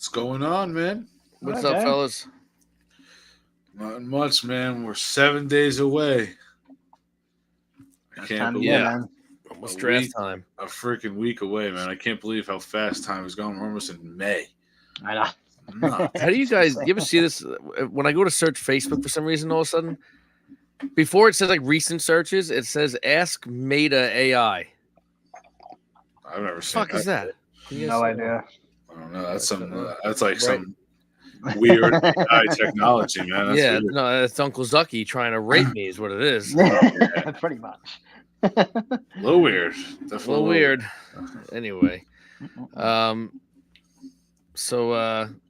What's going on, man? What's up, fellas? Not much, man. We're 7 days away. I That's can't time of believe year, Yeah. man. Almost a draft week, time. a freaking week away, man. I can't believe how fast time is going. We're almost in May. I know. Nuts. How do you guys? You ever see this? When I go to search Facebook for some reason, all of a sudden, before it says like recent searches, it says "Ask Meta AI." I've never The seen fuck is that? Can you guys No see- idea. I don't know. That's some. Uh, That's like right. some weird AI technology, man. That's Yeah, weird. no, it's Uncle Zucky trying to rape me, is what it is. Pretty much. A little weird. Definitely A little weird. Anyway,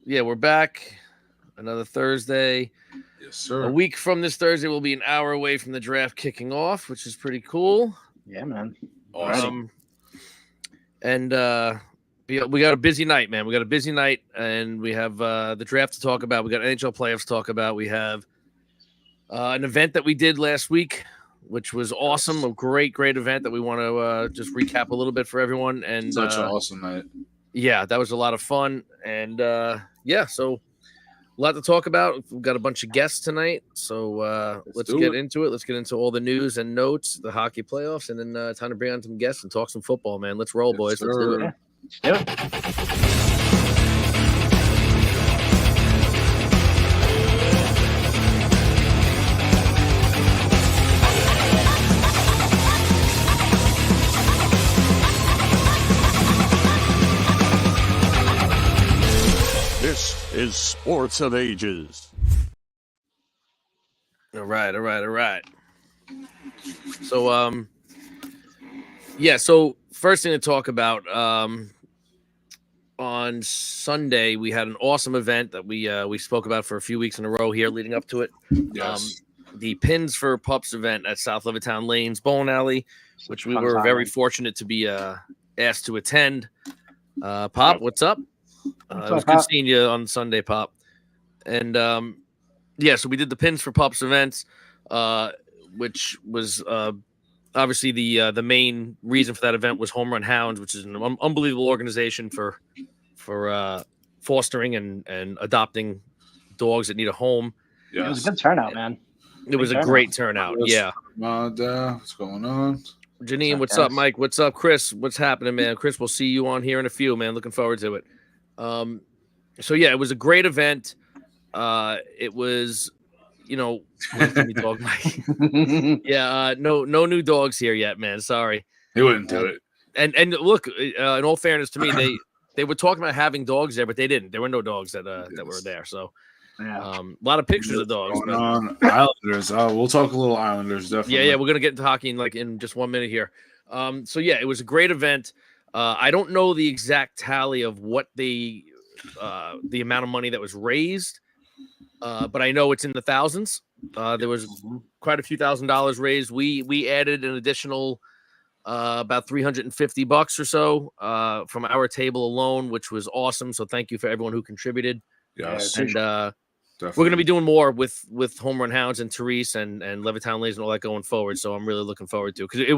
yeah, we're back. Another Thursday. Yes, sir. A week from this Thursday, we'll be an hour away from the draft kicking off, which is pretty cool. Yeah, man. Awesome. And we got a busy night, man. We got a busy night, and we have the draft to talk about. We got NHL playoffs to talk about. We have an event that we did last week, which was awesome. A great event that we want to just recap a little bit for everyone. And Such an awesome night. yeah, that was a lot of fun. And yeah, so a lot to talk about. We've got a bunch of guests tonight, so let's get into it. Let's get into all the news and notes, the hockey playoffs, and then time to bring on some guests and talk some football, man. Let's roll, boys. Let's do it. Do it. This is Sports of Ages. All right. So, yeah. So first thing to talk about, on Sunday we had an awesome event that we spoke about for a few weeks in a row here, leading up to it. Yes. The Pins for Pups event at South Levittown Lanes Bowling Alley, which we Fun were time, very man. fortunate to be asked to attend. Pop, what's up? It What's was up, good Pop? seeing you on Sunday, Pop. And yeah, so we did the Pins for Pups events, which was obviously the main reason for that event was Home Run Hounds, which is an unbelievable organization for fostering and adopting dogs that need a home. Yes. It was a good turnout, man. It was a turnout. great turnout. Yeah. What's going on? Janine, what's What's up, up? guys? Mike, what's up? Chris, what's happening, man? Chris, we'll see you on here in a few, man. Looking forward to it. So yeah, it was a great event. It was, where's the dog, Mike? Yeah, no new dogs here yet, man. Sorry. He wouldn't do it. And look, in all fairness to me, they were talking about having dogs there, but they didn't. There were no dogs that were there. So Yeah. a lot of pictures of dogs. Going But on Islanders. We'll talk a little Islanders, definitely. yeah, we're gonna get into hockey in just 1 minute here. So yeah, it was a great event. I don't know the exact tally of what the amount of money that was raised, but I know it's in the thousands. There was quite a few $1,000s raised. We added an additional about $350 or so from our table alone, which was awesome. So thank you for everyone who contributed. Yes, And definitely. we're going to be doing more with Home Run Hounds and Therese and Levittown Lays and all that going forward. So I'm really looking forward to it because it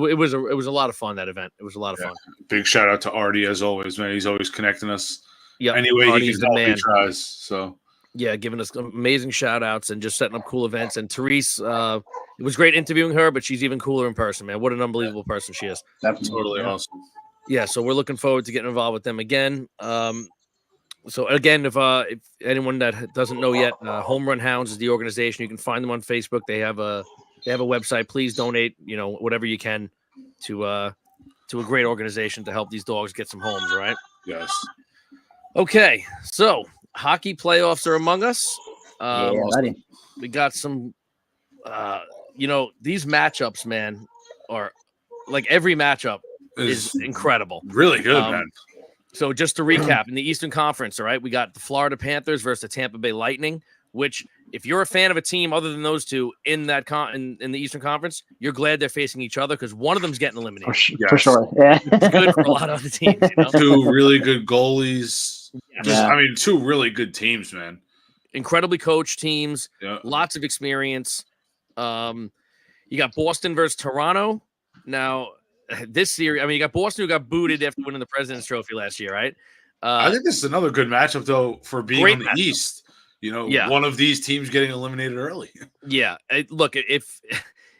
was a lot of fun, that event. It was a lot of fun. Big shout out to Artie as always, man. He's always connecting us. Yeah, Any way he Artie's can the help, he man. tries. So Yeah, giving us amazing shout outs and just setting up cool events. And Therese, it was great interviewing her, but she's even cooler in person, man. What an unbelievable person she is. Definitely. totally Yeah. awesome. Yeah, so we're looking forward to getting involved with them again. So again, if anyone that doesn't know yet, Home Run Hounds is the organization. You can find them on Facebook. They have a website. Please donate, whatever you can to a great organization to help these dogs get some homes, right? Yes. Okay, so hockey playoffs are among us. Yeah, buddy. We got some, these matchups, man, are like every matchup is incredible. Really good, man. So just to recap, in the Eastern Conference, all right, we got the Florida Panthers versus the Tampa Bay Lightning, which if you're a fan of a team other than those two in that in the Eastern Conference, you're glad they're facing each other because one of them's getting eliminated. For sure. Yeah. It's good for a lot of other teams. Two really good goalies. Yeah. Two really good teams, man. Incredibly coached teams, Yeah. lots of experience. You got Boston versus Toronto. Now, this series, you got Boston who got booted after winning the President's Trophy last year, right? I think this is another good matchup, though, for being Great on the matchup. East. Yeah. One of these teams getting eliminated early. Yeah. Look, if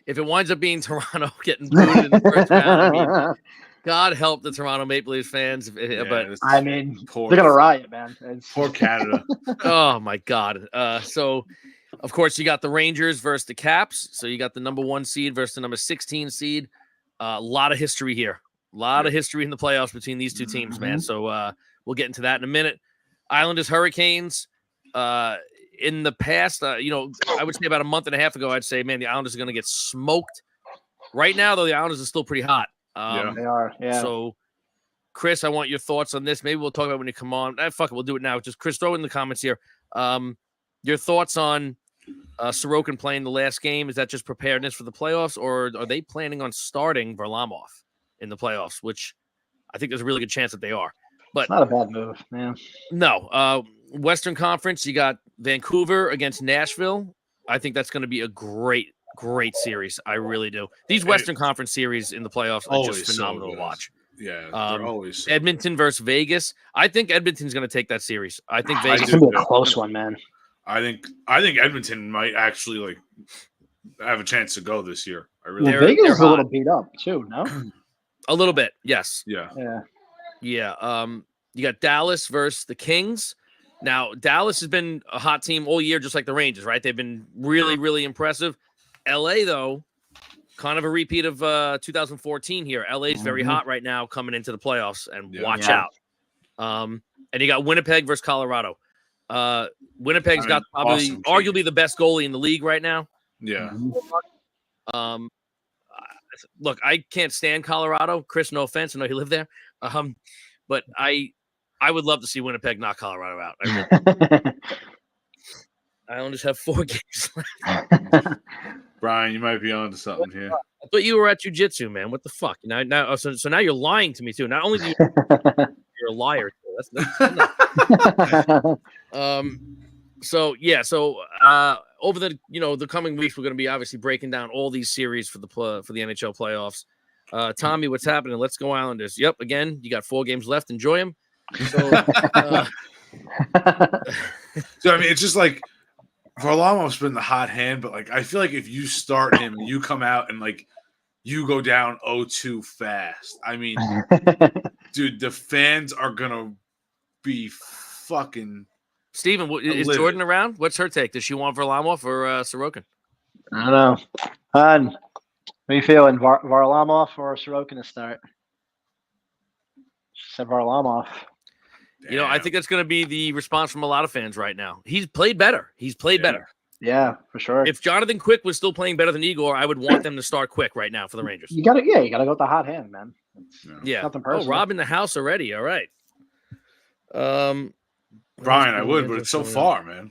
it winds up being Toronto getting booed in the first round, I mean, God help the Toronto Maple Leafs fans. But I mean, poor, they're gonna riot, man. poor Canada. oh my God. So of course you got the Rangers versus the Caps. So you got the number 1 seed versus the number 16 seed. A lot of history here. A lot of history in the playoffs between these two teams, man. So we'll get into that in a minute. Islanders, Hurricanes. In the past, I would say about a month and a half ago, I'd say, man, the Islanders are going to get smoked. Right now, though, the Islanders are still pretty hot. They are. Yeah. So, Chris, I want your thoughts on this. Maybe we'll talk about it when you come on. Fuck it, we'll do it now. Just Chris, throw it in the comments here. Your thoughts on Sorokin playing the last game? Is that just preparedness for the playoffs, or are they planning on starting Varlamov in the playoffs? Which I think there's a really good chance that they are. But it's not a bad move, man. No. Western Conference, you got Vancouver against Nashville. I think that's going to be a great series. I really do. These Western Conference series in the playoffs are just phenomenal to watch. Yeah, they're always Edmonton versus Vegas. I think Edmonton's going to take that series. I think Vegas is going to be a close one, man. I think Edmonton might actually have a chance to go this year. I really. Vegas is a little beat up too. No, a little bit. Yes. Yeah. You got Dallas versus the Kings. Now, Dallas has been a hot team all year, just like the Rangers, right? They've been really, really impressive. LA, though, kind of a repeat of 2014 here. LA is very hot right now coming into the playoffs, and watch out. And you got Winnipeg versus Colorado. Winnipeg's got probably arguably the best goalie in the league right now. Yeah. Look, I can't stand Colorado. Chris, no offense. I know you live there. But I would love to see Winnipeg knock Colorado out. Islanders have 4 games left. Brian, you might be on to something here. I thought you were at jiu-jitsu, man. What the fuck? So now you're lying to me too. Not only do you're a liar. So over the coming weeks, we're going to be obviously breaking down all these series for the NHL playoffs. Tommy, what's happening? Let's go Islanders. Yep, again, you got 4 games left. Enjoy them. So, so I mean, it's just like Varlamov's been the hot hand, but I feel like if you start him and you come out and you go down 0-2 fast, I mean, dude, the fans are gonna be fucking. Steven, is Jordan around? What's her take? Does she want Varlamov or Sorokin? I don't know. What are you feeling, Varlamov or Sorokin to start? She said Varlamov. Damn. I think that's going to be the response from a lot of fans right now. He's played better. Better. Yeah, for sure. If Jonathan Quick was still playing better than Igor, I would want them to start Quick right now for the Rangers. You gotta go with the hot hand, man. Yeah. Nothing personal. Oh, Rob in the house already. All right. Brian, I would, but it's so far, man.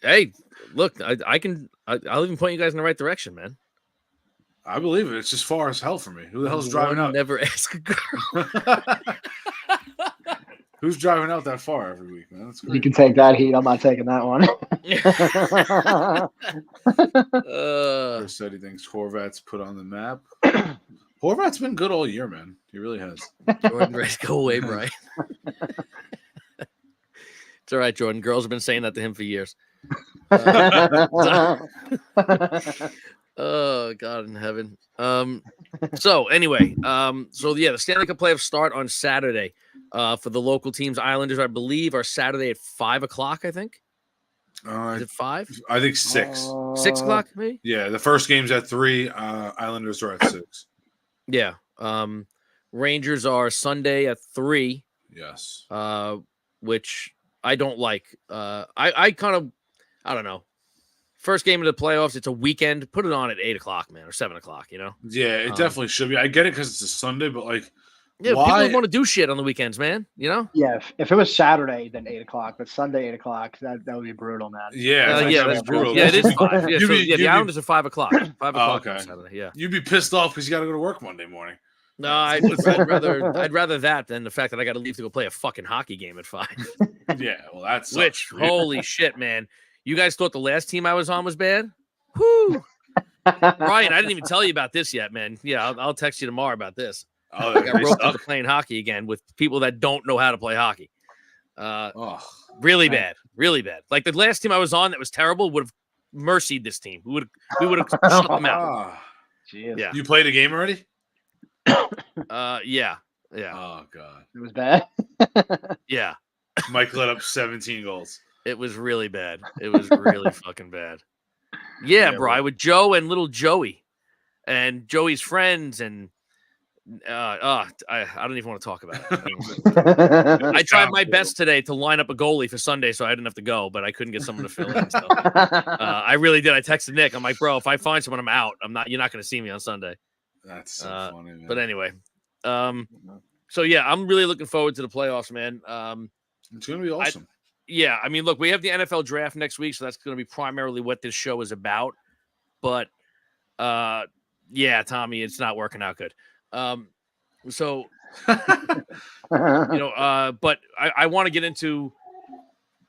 Hey, look, I'll even point you guys in the right direction, man. I believe it. It's just far as hell for me. Who the hell's driving out? Never ask a girl. Who's driving out that far every week, man? That's great. You can take that heat. I'm not taking that one. Chris said he thinks Horvat's put on the map. Horvat's been good all year, man. He really has. Jordan, ready to go away, Brian. It's all right, Jordan. Girls have been saying that to him for years. Oh, God in heaven. So anyway, the Stanley Cup playoffs start on Saturday. For the local teams, Islanders, I believe, are Saturday at 5:00. I think. Is it 5? I think 6. 6 o'clock, maybe. Yeah, the first game's at 3. Islanders are at 6. Yeah. Rangers are Sunday at 3. Yes. Which I don't like. I don't know. First game of the playoffs, it's a weekend. Put it on at 8:00, man, or 7:00. Yeah, it definitely should be. I get it because it's a Sunday, but why? People want to do shit on the weekends, man. Yeah, if it was Saturday, then 8:00, but Sunday 8:00, that would be brutal, man. Yeah, that's brutal. Yeah, it is 5. Yeah, the Islanders are 5:00. 5:00 okay. on Saturday. Yeah, you'd be pissed off because you got to go to work Monday morning. No, I'd rather that than the fact that I got to leave to go play a fucking hockey game at 5. Yeah, well, that's holy shit, man. You guys thought the last team I was on was bad? Whoo! Ryan, I didn't even tell you about this yet, man. Yeah, I'll text you tomorrow about this. Oh, I got they roped into suck? playing hockey again with people that don't know how to play hockey. Oh, Really Right. bad, really bad. Like the last team I was on that was terrible would have mercied this team. We would have shut them out. ah. Jeez. Yeah. You played a game already? Yeah. Oh God. It was bad. Yeah. Mike let up 17 goals. It was really bad. It was really fucking bad. Yeah, Yeah, bro. well- With Joe and little Joey and Joey's friends and I don't even want to talk about it. I tried my best today to line up a goalie for Sunday so I didn't have to go, but I couldn't get someone to fill in. So I really did. I texted Nick. I'm like, bro, if I find someone, I'm out. You're not going to see me on Sunday. That's so funny, man. But anyway, so yeah, I'm really looking forward to the playoffs, man. It's gonna be awesome. Yeah, I mean, look, we have the NFL draft next week, so that's going to be primarily what this show is about. But yeah, Tommy, it's not working out good. So but I want to get into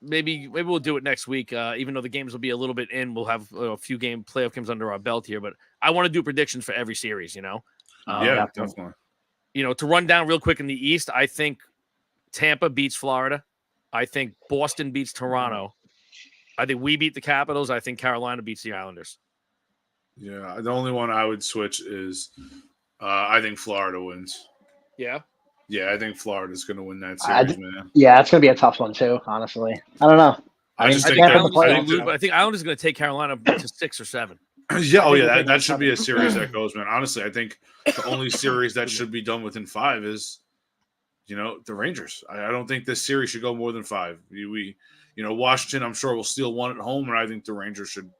maybe we'll do it next week. Even though the games will be a little bit in, we'll have a few playoff games under our belt here. But I want to do predictions for every series. Yeah, definitely. To run down real quick in the East, I think Tampa beats Florida. I think Boston beats Toronto. I think we beat the Capitals. I think Carolina beats the Islanders. Yeah, the only one I would switch is I think Florida wins. Yeah. Yeah, I think Florida's going to win that series, man. Yeah, it's gonna be a tough one too. Honestly, I don't know. I just think Tampa that- in the I playoffs, think Lose, but I think Islanders is going to take Carolina to 6 or 7. Yeah, oh think yeah, we'll that take should be a 7. series that goes, man. Honestly, I think the only series that should be done within 5 is, the Rangers. I don't think this series should go more than 5. Washington, I'm sure will steal one at home, and I think the Rangers should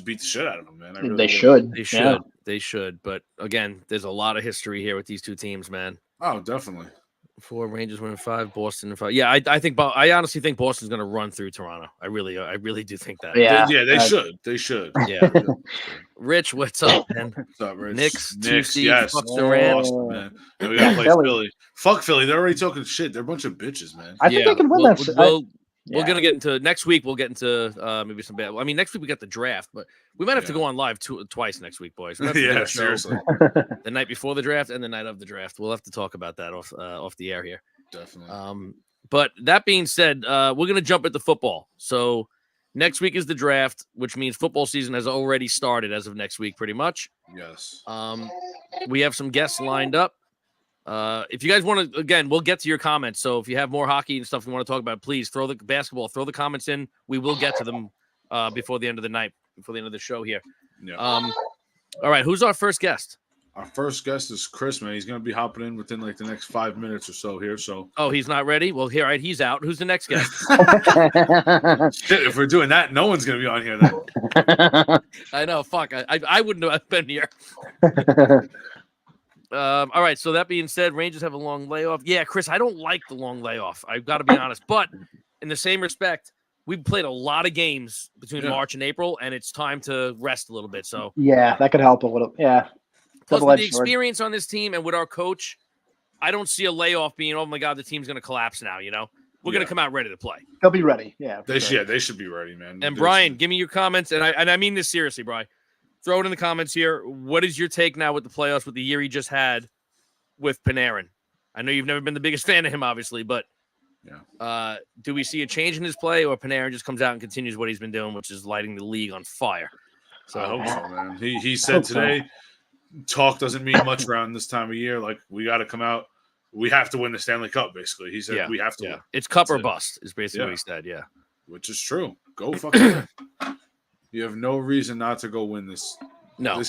beat the shit out of them, man. I really They do. should. They should. Yeah. They should. But again, there's a lot of history here with these two teams, man. Oh, definitely. 4 Rangers winning 5, Boston 5. Yeah, I honestly think Boston's going to run through Toronto. I really do think that. Yeah. They should. They should. Yeah. Rich, what's up, man? What's up, Rich? Knicks, Knicks, 2 yes. seed, fuck Durant. Awesome, man. And we got to play Philly. Philly. Fuck Philly. They're already talking shit. They're a bunch of bitches, man. I think they can win that. We're gonna get into next week. We'll get into maybe some bad. I mean, next week we got the draft, but we might have to go on live twice next week, boys. We have to do a show seriously. the night before the draft and the night of the draft. We'll have to talk about that off the air here. Definitely. But that being said, we're gonna jump into football. So next week is the draft, which means football season has already started as of next week, pretty much. Yes. We have some guests lined up. If you guys want to, again, we'll get to your comments. So if you have more hockey and stuff you want to talk about, please throw the the comments in. We will get to them before the end of the night, before the end of the show here. Yeah. All right, who's our first guest? Our first guest is Chris, man. He's going to be hopping in within like the next 5 minutes or so here. So. Oh, he's not ready? Well, here, right, he's out. Who's the next guest? Shit, if we're doing that, no one's going to be on here then. I know. Fuck. I wouldn't have been here. All right. So that being said, Rangers have a long layoff. Yeah, Chris, I don't like the long layoff. I've got to be honest. But in the same respect, we've played a lot of games between March and April, and it's time to rest a little bit. So yeah, that could help a little. Yeah. Plus, with the experience on this team and with our coach, I don't see a layoff being, oh my God, the team's going to collapse now. We're going to come out ready to play. They'll be ready. Yeah. They should be ready, man. And Brian, give me your comments. And I mean this seriously, Brian. Throw it in the comments here. What is your take now with the playoffs, with the year he just had with Panarin? I know you've never been the biggest fan of him, obviously, but do we see a change in his play, or Panarin just comes out and continues what he's been doing, which is lighting the league on fire? So I hope so, man. He said today, talk doesn't mean much around this time of year. Like, we got to come out. We have to win the Stanley Cup, basically. He said we have to win. It's cup or bust is basically what he said, Which is true. Go fucking win. You have no reason not to go win this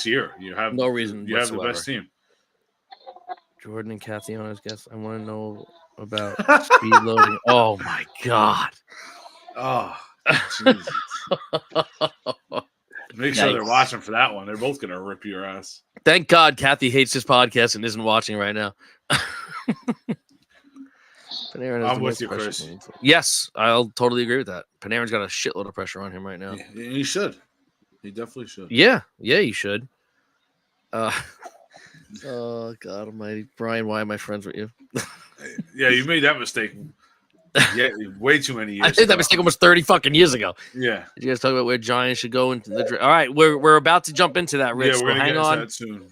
year. You have no reason. You whatsoever. have the best team. Jordan and Kathy on his guest. I want to know about speed loading. Oh my God. Oh, Jesus. Make sure they're watching for that one. They're both gonna rip your ass. Thank God Kathy hates this podcast and isn't watching right now. I'm with you, Chris. Yes, I'll totally agree with that. Panarin's got a shitload of pressure on him right now. Yeah, he should. He definitely should. Yeah, he should. Oh God Almighty, Brian, why am I friends with you? Yeah, you made that mistake Yeah, way too many years. I think that ago. mistake almost 30 fucking years ago. Yeah. Did you guys talk about where Giants should go into the draft? All right, we're about to jump into that, Rich. Yeah, So we're gonna hang get into on. that soon.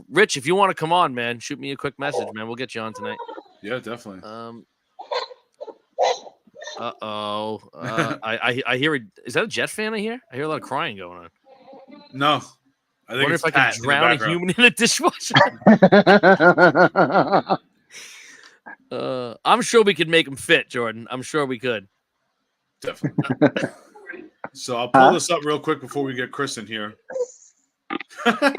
Rich, if you want to come on, man, shoot me a quick message, man. We'll get you on tonight. Yeah, definitely. I hear. Is that a Jet fan I hear? I hear a lot of crying going on. No, I think Wonder it's if I Pat could in the drown a background. human in a dishwasher. I'm sure we could make him fit, Jordan. I'm sure we could. Definitely. So I'll pull this up real quick before we get Chris in here. I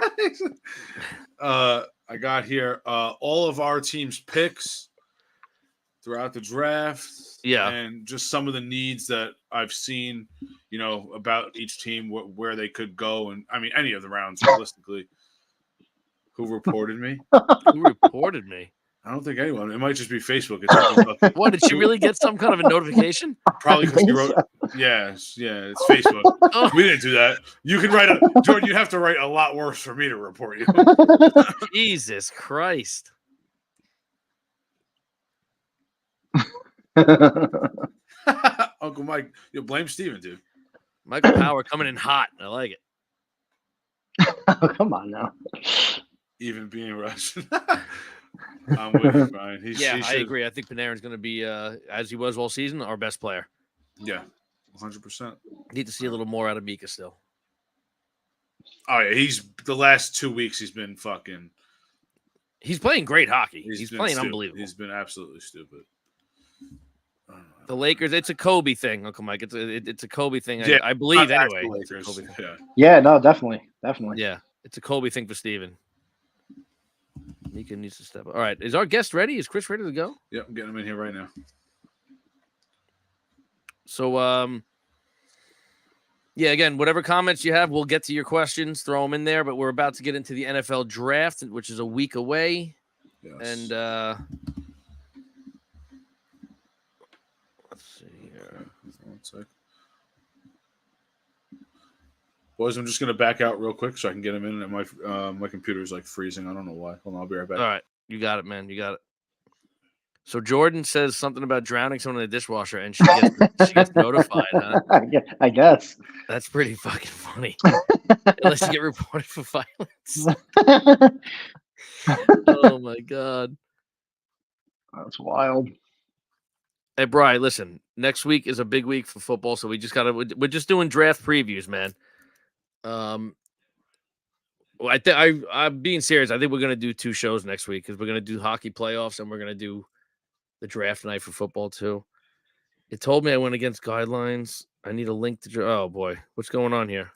got here all of our team's picks throughout the draft. Yeah. And just some of the needs that I've seen, about each team, where they could go. And I mean, any of the rounds, realistically. Who reported me? Who reported me? I don't think anyone. It might just be Facebook. It's What, did she really get some kind of a notification? Probably because you wrote. Yeah, it's Facebook. Oh. We didn't do that. You can write Jordan. You have to write a lot worse for me to report you. Jesus Christ. Uncle Mike, you blame Steven, dude. Michael Power coming in hot. I like it. Oh, come on now. Even being Russian. I'm with you, Brian. I agree. I think Panarin's going to be, as he was all season, our best player. Yeah, 100%. Need to see a little more out of Mika still. Oh, yeah. He's the last 2 weeks, he's been fucking. He's playing great hockey. He's playing stupid. unbelievable. He's been absolutely stupid. The Lakers, it's a Kobe thing, Uncle Mike. It's a Kobe thing. Yeah, I believe not anyway. actual It's a Lakers. Kobe thing. Yeah. Yeah, no, definitely. Yeah, it's a Kobe thing for Steven. Mika needs to step up. All right, is our guest ready? Is Chris ready to go? Yep, I'm getting him in here right now. So, yeah, again, whatever comments you have, we'll get to your questions. Throw them in there. But we're about to get into the NFL draft, which is a week away. Yes. And let's see here. One sec. Boys, I'm just gonna back out real quick so I can get him in. And my computer's like freezing. I don't know why. Hold on, I'll be right back. All right, you got it, man. You got it. So Jordan says something about drowning someone in the dishwasher, and she gets notified. Huh? I guess. That's pretty fucking funny. Unless you get reported for violence. Oh my god, That's wild. Hey, Bri, listen. Next week is a big week for football, so we're just doing draft previews, man. Well, I'm being serious. I think we're gonna do 2 shows next week because we're gonna do hockey playoffs and we're gonna do the draft night for football too. It told me I went against guidelines. I need a link to. Oh boy, what's going on here?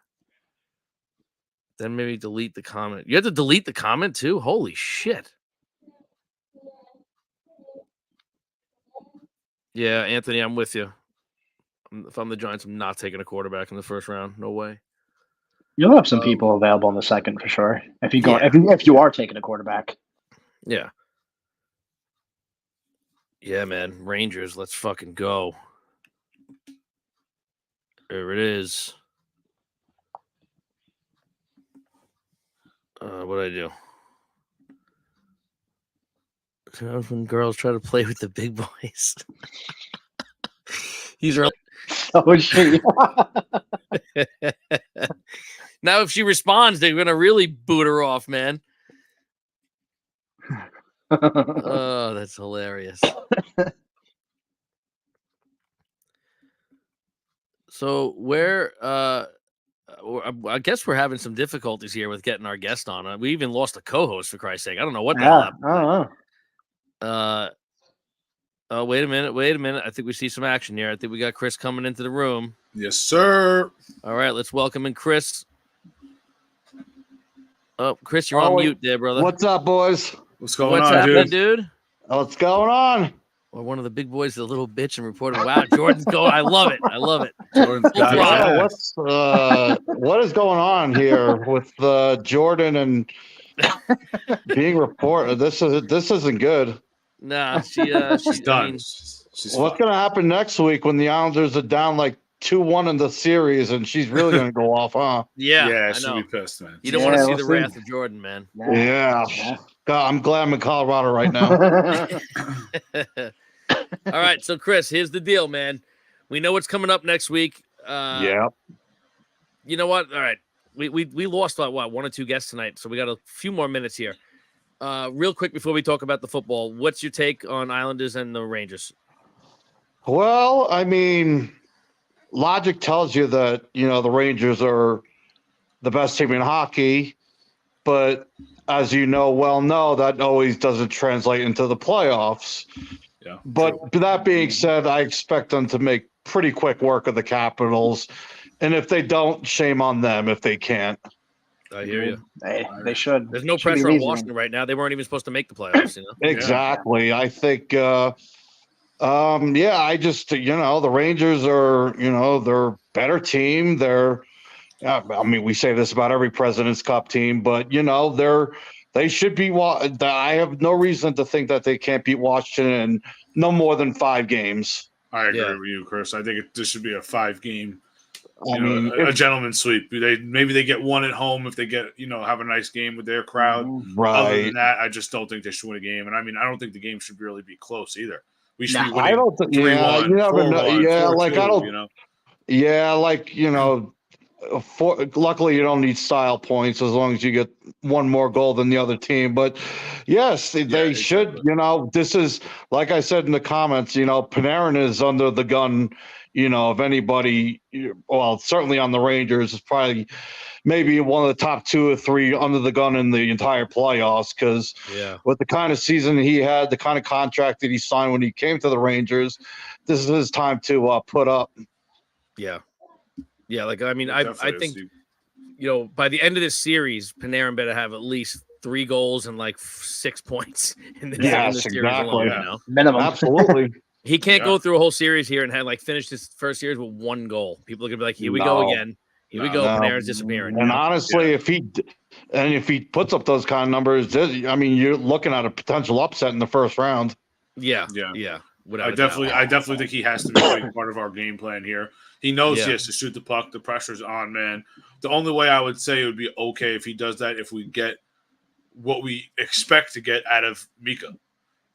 Then maybe delete the comment. You have to delete the comment too. Holy shit! Yeah, Anthony, I'm with you. If I'm the Giants, I'm not taking a quarterback in the first round. No way. You'll have some people available in the second for sure. If you go, Yeah. if you are taking a quarterback. Yeah. Yeah, man. Rangers, let's fucking go. There it is. What do I do? When girls try to play with the big boys. He's really. Oh, shit. Now, if she responds, they're gonna really boot her off, man. Oh, that's hilarious. So I guess we're having some difficulties here with getting our guest on. We even lost a co-host, for Christ's sake. I don't know what the hell happened. I don't know. Oh, wait a minute. I think we see some action here. I think we got Chris coming into the room. Yes, sir. All right, let's welcome in Chris. Oh, Chris, you're on mute there, brother. What's up, boys? What's going What's on, happening, dude? dude? What's going on? Or one of the big boys, the little bitch, and reported, wow, Jordan's going. I love it. Jordan's got Wow. it. Yeah, what is going on here with Jordan and being reported? This isn't good. Nah, she's done. I mean, She's What's going to happen next week when the Islanders are down like 2-1 in the series and she's really going to go off, huh? yeah, I she'll know. be pissed, man. You don't want to see we'll the see. wrath of Jordan, man. Yeah. God, I'm glad I'm in Colorado right now. All right, so Chris, here's the deal, man. We know what's coming up next week. Yeah. You know what? All right, we lost what, one or two guests tonight, so we got a few more minutes here. Real quick before we talk about the football, what's your take on Islanders and the Rangers? Well, I mean, logic tells you that, the Rangers are the best team in hockey, but as you know, that always doesn't translate into the playoffs. Yeah. But that being said, I expect them to make pretty quick work of the Capitals. And if they don't, shame on them if they can't. I hear you. They should. There's no Should be pressure on reasoning. Washington right now. They weren't even supposed to make the playoffs, Exactly. I think, I just, the Rangers are, they're a better team. We say this about every President's Cup team, but, they should be. I have no reason to think that they can't beat Washington in no more than 5 games. I agree with you, Chris. I think this should be a 5-game. A gentleman's sweep. Maybe they get one at home if they get have a nice game with their crowd. Right. Other than that, I just don't think they should win a game. And I don't think the game should really be close either. We should be winning. I don't think. 3-1, You never 4-1, know. 4-2, I don't. Luckily, you don't need style points as long as you get one more goal than the other team. But yes, they should. This is like I said in the comments. Panarin is under the gun. Of anybody, well, certainly on the Rangers, is probably maybe one of the top 2 or 3 under the gun in the entire playoffs. Because with the kind of season he had, the kind of contract that he signed when he came to the Rangers, this is his time to put up. Yeah. I think by the end of this series, Panarin better have at least 3 goals and 6 points in this series alone. Minimum. Absolutely. He can't go through a whole series here and finish his first series with 1 goal. People are gonna be like, "Here we go again. Here we go. Panarin's disappearing." And honestly, if he puts up those kind of numbers, you're looking at a potential upset in the first round. Yeah. I definitely think he has to be a big part of our game plan here. He knows he has to shoot the puck. The pressure's on, man. The only way I would say it would be okay if he does that if we get what we expect to get out of Mika.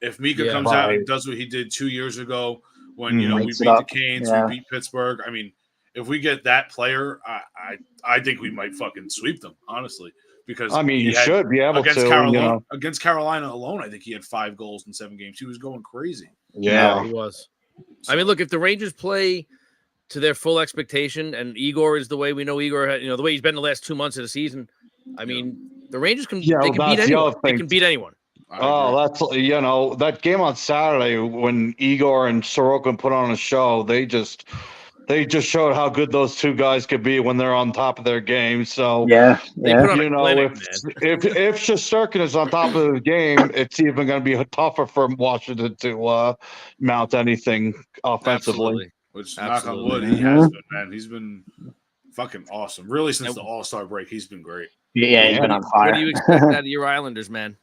If Mika comes out and does what he did 2 years ago when we beat the Canes, we beat Pittsburgh. If we get that player, I think we might fucking sweep them, honestly. Because you should be able to. Against Carolina alone, I think he had 5 goals in 7 games. He was going crazy. Yeah, he was. Look, if the Rangers play to their full expectation, and Igor is the way we know Igor, the way he's been the last 2 months of the season. The Rangers can beat anyone. They can beat anyone. That's that game on Saturday when Igor and Sorokin put on a show. They just showed how good those 2 guys could be when they're on top of their game. So they put on if Shesterkin is on top of the game, it's even going to be tougher for Washington to mount anything offensively. Absolutely. Which knock on wood, he has been, man. He's been fucking awesome. Really, since the All-Star break, he's been great. Yeah, he's been on fire. What do you expect out of your Islanders, man?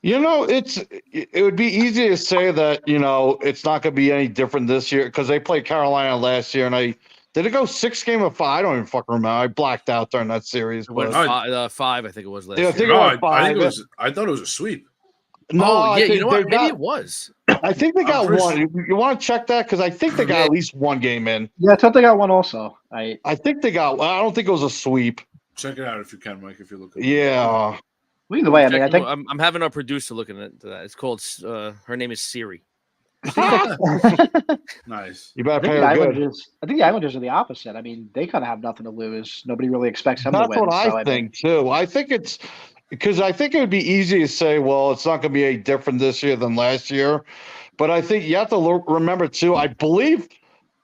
It would be easy to say that, it's not going to be any different this year because they played Carolina last year and did it go 6 game of 5? I don't even fucking remember. I blacked out during that series. But 5, I think it was last year. I thought it was a sweep. No, you know what? Maybe it was. I think they got one. You want to check that? Because I think they got at least 1 game in. Yeah, I thought they got 1 also. I think they got. I don't think it was a sweep. Check it out if you can, Mike. If you're looking. Yeah. Well, either way, I think I'm having our producer looking into that. It's called. Her name is Siri. Nice. You better pay her good. I think the Islanders are the opposite. They kind of have nothing to lose. Nobody really expects them to win. That's what I think too. I think it's. Because I think it would be easy to say, well, it's not going to be any different this year than last year. But I think you have to remember, too, I believe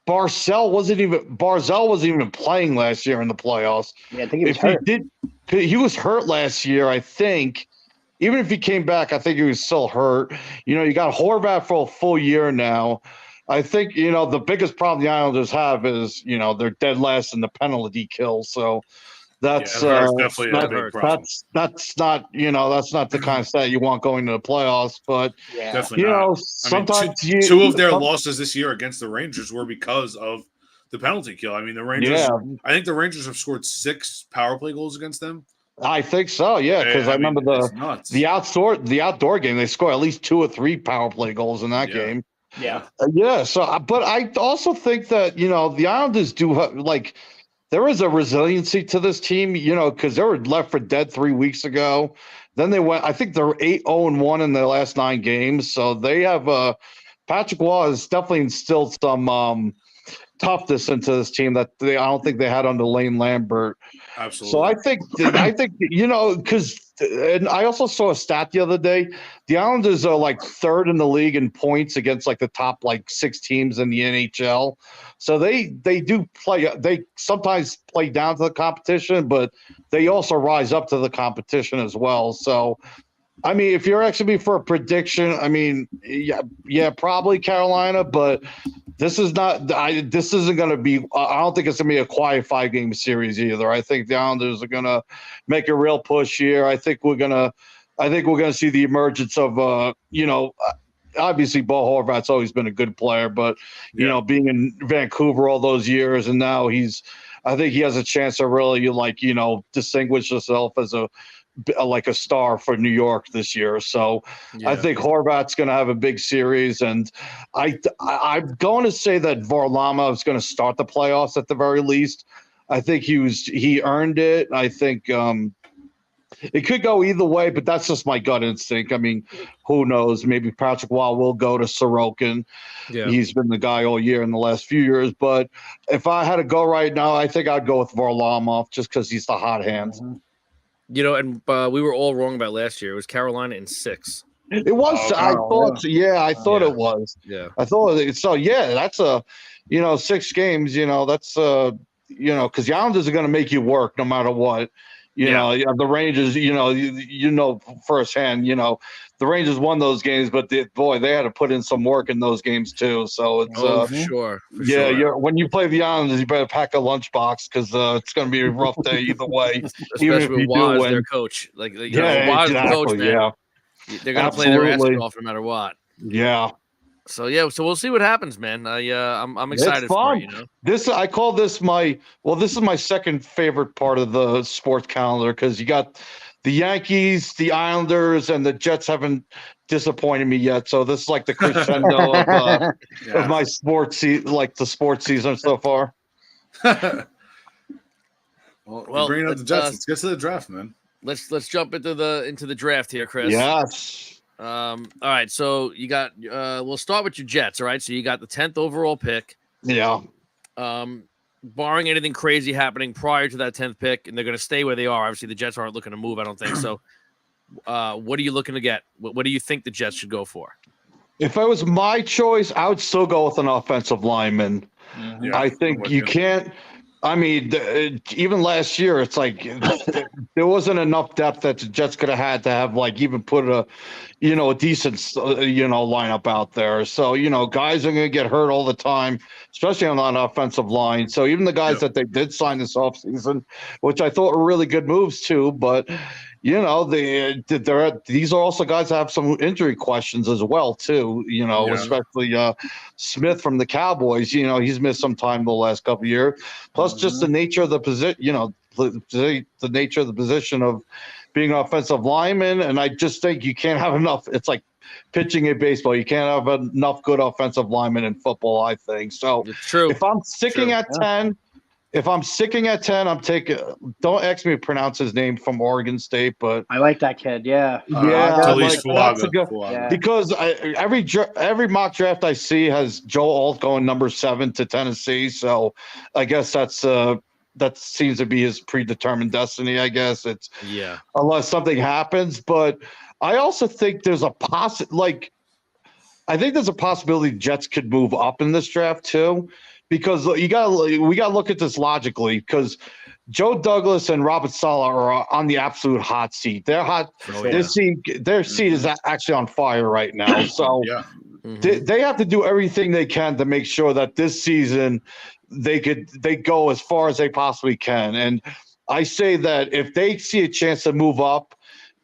Barzell wasn't even playing last year in the playoffs. Yeah, I think he was hurt. He was hurt last year, I think. Even if he came back, I think he was still hurt. You got Horvat for a full year now. I think, the biggest problem the Islanders have is, they're dead last in the penalty kill. So that's definitely a big problem. That's not the kind of stat you want going to the playoffs. But definitely not. Sometimes two of their losses this year against the Rangers were because of the penalty kill. The Rangers. Yeah. I think the Rangers have scored 6 power play goals against them. I think so. Yeah, because I remember the outdoor game they scored at least 2 or 3 power play goals in that game. Yeah. Yeah. So, but I also think that the Islanders do have, like, there is a resiliency to this team, because they were left for dead 3 weeks ago. Then they went. I think they're 8-0-1 in their last 9 games. So they have Patrick Waugh has definitely instilled some toughness into this team that I don't think they had under Lane Lambert. Absolutely. So I think because and I also saw a stat the other day. The Islanders are like 3rd in the league in points against like the top like 6 teams in the NHL. So they do play. They sometimes play down to the competition, but they also rise up to the competition as well. So. I mean, if you're asking me for a prediction, I mean, yeah, probably Carolina, but this is not. This isn't going to be. I don't think it's going to be a quiet 5-game series either. I think the Islanders are going to make a real push here. I think we're going to see the emergence of. Obviously, Bo Horvat's always been a good player, but being in Vancouver all those years, and now I think he has a chance to really distinguish himself as a star for New York this year. So I think Horvat's going to have a big series, and I'm going to say that Varlamov is going to start the playoffs at the very least. I think he earned it. I think it could go either way, but that's just my gut instinct. I mean, who knows? Maybe Patrick Waugh will go to Sorokin. Yeah. He's been the guy all year in the last few years. But if I had to go right now, I think I'd go with Varlamov just because he's the hot hand. And we were all wrong about last year. It was Carolina in 6. It was. I thought. Yeah, I thought it was. Yeah. I thought it. So yeah, that's 6 games. That's because the Islanders are going to make you work no matter what. The Rangers. Firsthand. The Rangers won those games, but they had to put in some work in those games too. So it's for sure. When you play the Islanders, you better pack a lunchbox because it's going to be a rough day either way. Especially with Waugh as their coach. Waugh is the coach, man. Yeah. They're going to play their asses off no matter what. Yeah. So we'll see what happens, man. I'm excited for it. I call this this is my second favorite part of the sports calendar because you got the Yankees, the Islanders, and the Jets haven't disappointed me yet. So this is like the crescendo of my sports season so far. well, bringing up the Jets. Let's get to the draft, man. Let's jump into the draft here, Chris. Yes. All right, so you got we'll start with your Jets, all right? So you got the 10th overall pick. Yeah. Barring anything crazy happening prior to that 10th pick, and they're going to stay where they are. Obviously, the Jets aren't looking to move, I don't think. So what are you looking to get? What do you think the Jets should go for? If it was my choice, I would still go with an offensive lineman. Yeah, I think you can't – I mean, even last year, it's like there wasn't enough depth that the Jets could have had to have even put a decent lineup out there. So guys are going to get hurt all the time, especially on that offensive line. So even the guys that they did sign this offseason, which I thought were really good moves too, but these are also guys that have some injury questions as well too. Especially Smith from the Cowboys. He's missed some time the last couple of years. Plus, just the nature of the position. The nature of the position of being an offensive lineman, and I just think you can't have enough. It's like pitching in baseball. You can't have enough good offensive linemen in football, I think. So it's true. If I'm sticking at 10, I'm taking. Don't ask me to pronounce his name from Oregon State, but I like that kid. Yeah. That's a good. Yeah. Because every mock draft I see has Joe Alt going number 7 to Tennessee. So I guess that seems to be his predetermined destiny. I guess it's unless something happens. But I also think there's a I think there's a possibility Jets could move up in this draft too. Because we got to look at this logically. Because Joe Douglas and Robert Saleh are on the absolute hot seat. They're hot. Their seat is actually on fire right now. So they have to do everything they can to make sure that this season they go as far as they possibly can. And I say that if they see a chance to move up,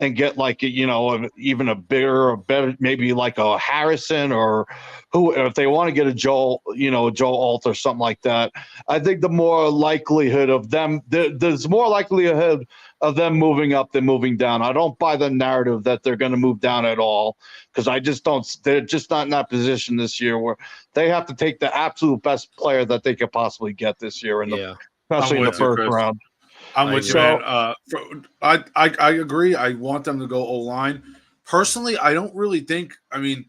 and get like even a bigger or better, maybe like a Harrison or who, if they want to get a Joe Alt or something like that. I think the more likelihood of them, there's more likelihood of them moving up than moving down. I don't buy the narrative that they're going to move down at all, because I just don't. They're just not in that position this year where they have to take the absolute best player that they could possibly get this year, especially in the first round. I'm with you, man. I agree. I want them to go O-line. Personally, I don't really think. I mean,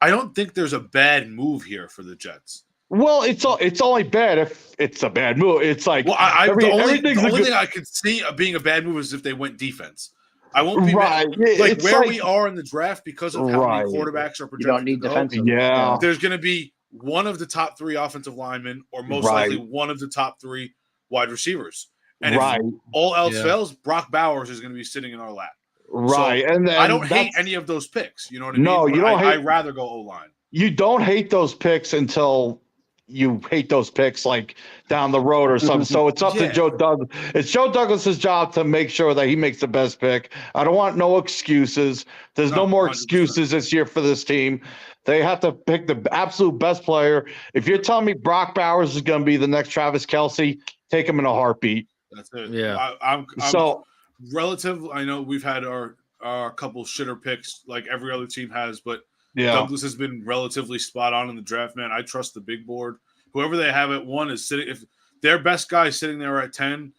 I don't think there's a bad move here for the Jets. Well, it's only bad if it's a bad move. It's like the only thing I could see being a bad move is if they went defense. I won't be mad. Like where we are in the draft because of how many quarterbacks are projected. You don't need defensive. Yeah, there's going to be one of the top 3 offensive linemen, or most likely one of the top 3 wide receivers. And if all else fails, Brock Bowers is going to be sitting in our lap. Right, so and I don't hate any of those picks. You know what I mean? No, you don't. I'd rather go O-line. You don't hate those picks until you hate those picks like down the road or something. So it's up to Joe Douglas. It's Joe Douglas's job to make sure that he makes the best pick. I don't want no excuses. There's no more 100%. Excuses this year for this team. They have to pick the absolute best player. If you're telling me Brock Bowers is going to be the next Travis Kelce, take him in a heartbeat. That's it. Yeah. I'm so relative. I know we've had our couple shitter picks like every other team has, but Douglas has been relatively spot on in the draft, man. I trust the big board. Whoever they have at 1 is sitting. If their best guy is sitting there at 10,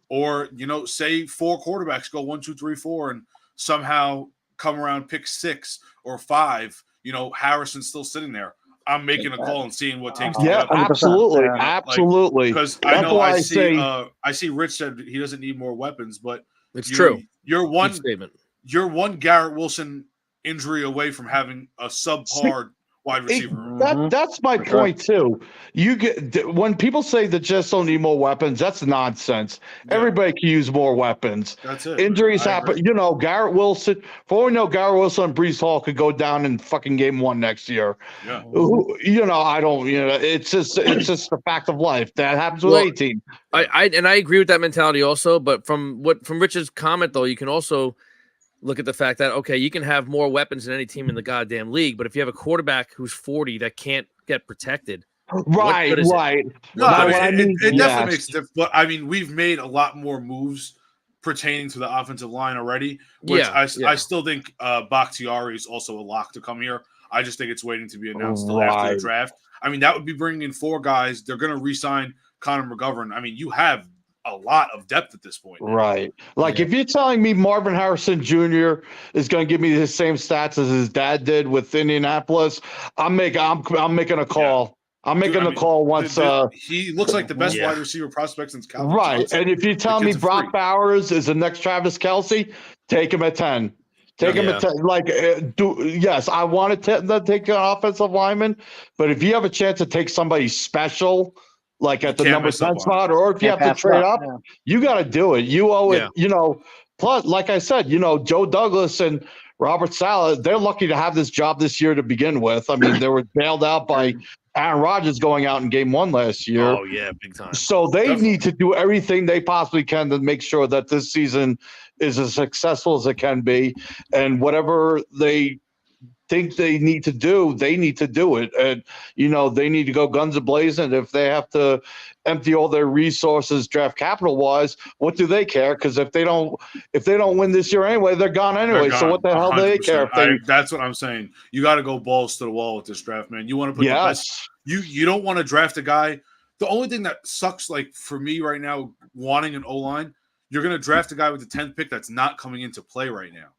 or say 4 quarterbacks go 1, 2, 3, 4, and somehow come around pick 6 or 5, Harrison's still sitting there. I'm making a call and seeing what takes. Absolutely, absolutely. Because I know I see Rich said he doesn't need more weapons, but it's true. You're one Garrett Wilson injury away from having a subpar wide receiver. That's my point too. You get when people say the Jets don't need more weapons, that's nonsense. Yeah. Everybody can use more weapons. That's it. Injuries happen. Garrett Wilson. For all we know, Garrett Wilson and Breece Hall could go down in fucking game 1 next year. Yeah. I don't. It's just the fact of life that happens with 18. I agree with that mentality also. But from Rich's comment though, you can also look at the fact that, okay, you can have more weapons than any team in the goddamn league, but if you have a quarterback who's 40 that can't get protected, right. No, it definitely makes a difference. But I mean, we've made a lot more moves pertaining to the offensive line already, which I still think Bakhtiari is also a lock to come here. I just think it's waiting to be announced till after the draft. I mean, that would be bringing in 4 guys. They're going to re-sign Connor McGovern. I mean, you have a lot of depth at this point. Right. Like if you're telling me Marvin Harrison Jr. is going to give me the same stats as his dad did with Indianapolis, I'm making a call. Yeah. I'm making a call once. He looks like the best wide receiver prospect since Calvin Johnson. And if you tell me Brock Bowers is the next Travis Kelce, take him at 10. Take him at 10. Yes, I want to take an offensive lineman, but if you have a chance to take somebody special, like at the number 10 spot, or if you have to trade up, you got to do it. You owe it, Plus, like I said, Joe Douglas and Robert Saleh, they're lucky to have this job this year to begin with. I mean, they were bailed out by Aaron Rodgers going out in game 1 last year. Oh, yeah, big time. So they need to do everything they possibly can to make sure that this season is as successful as it can be. And whatever they think they need to do it. And, they need to go guns a-blazing. If they have to empty all their resources draft capital wise, what do they care? Because if they don't win this year anyway, they're gone anyway. So what the hell do they care? That's what I'm saying. You got to go balls to the wall with this draft, man. You want to put the best. You don't want to draft a guy. The only thing that sucks, like for me right now, wanting an O-line, you're going to draft a guy with the 10th pick that's not coming into play right now.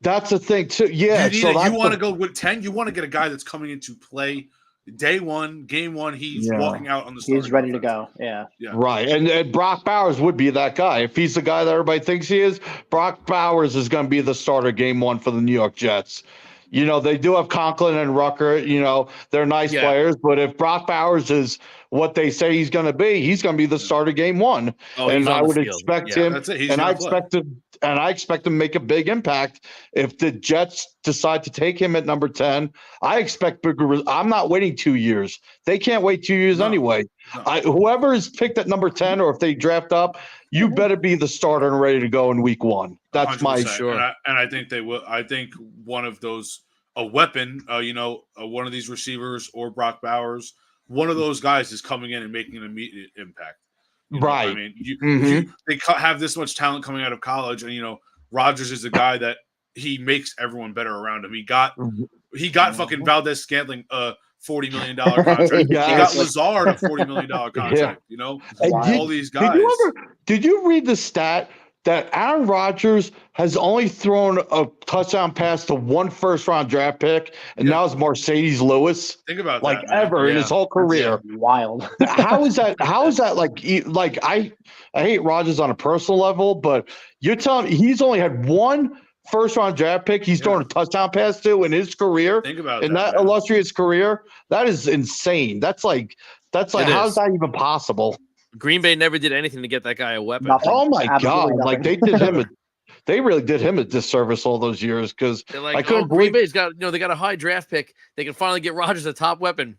That's the thing too. Yeah, you want to go with 10. You want to get a guy that's coming into play day 1, game 1. He's walking out on the. He's ready to go. Yeah. Right, and Brock Bowers would be that guy if he's the guy that everybody thinks he is. Brock Bowers is going to be the starter game 1 for the New York Jets. They do have Conklin and Rucker. They're nice players, but if Brock Bowers is what they say he's going to be the starter game 1. Oh, and I would expect him. That's it. And I expect and I expect him to make a big impact. If the Jets decide to take him at number 10, I expect bigger. I'm not waiting 2 years. They can't wait 2 years anyway. No. Whoever is picked at number 10, or if they draft up, you better be the starter and ready to go in week 1. That's 100%. my Sure. And I think they will. I think one of those, a weapon, one of these receivers or Brock Bowers, one of those guys is coming in and making an immediate impact. right. I mean, they have this much talent coming out of college, and Rodgers is the guy that he makes everyone better around him. He got fucking Valdez Scantling $40 million contract. Yes. He got Lazard a $40 million contract. All these guys. Did you read the stat that Aaron Rodgers has only thrown a touchdown pass to one first-round draft pick, and now it's Mercedes Lewis? Think about like that, man. ever in his whole career. Wild. How is that? How is that like I hate Rodgers on a personal level, but you're telling me he's only had one first-round draft pick he's thrown a touchdown pass to in his career? Think about in that man. illustrious career. That is insane. That's like how is that even possible? Green Bay never did anything to get that guy a weapon. Nothing. Oh my Absolutely God! Like they really did him a disservice all those years because They're like, I couldn't Green believe. Bay's got they got a high draft pick. They can finally get Rodgers a top weapon.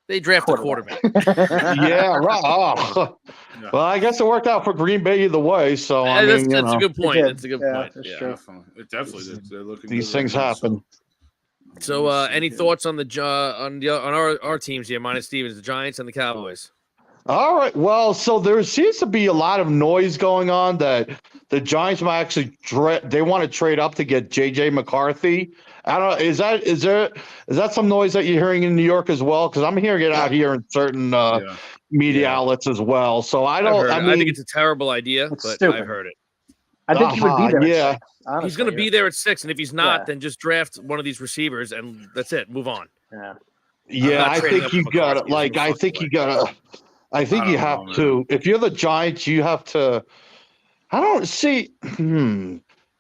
They draft a quarterback. Yeah, right. Oh. Yeah. Well, I guess it worked out for Green Bay either way. So I mean, that's a good point. did. That's a good Yeah, point. that's Yeah. true. It definitely did. They're looking these good things right now, happen. So, any thoughts on on our teams here, minus Stevens, the Giants and the Cowboys? All right. Well, so there seems to be a lot of noise going on that the Giants might actually they want to trade up to get JJ McCarthy. I don't know. Is that some noise that you're hearing in New York as well? Because I'm hearing it out here in certain media outlets as well. So I think it's a terrible idea, but stupid. I've heard it. I think he would be there. Yeah. At 6, honestly, He's going to be there at 6, and if he's not, then just draft one of these receivers, and that's it. Move on. Yeah. Yeah, not I trading think up you for got to McCarthy. like. I think you got to. I think you have to. If you're the Giants, you have to. I don't see.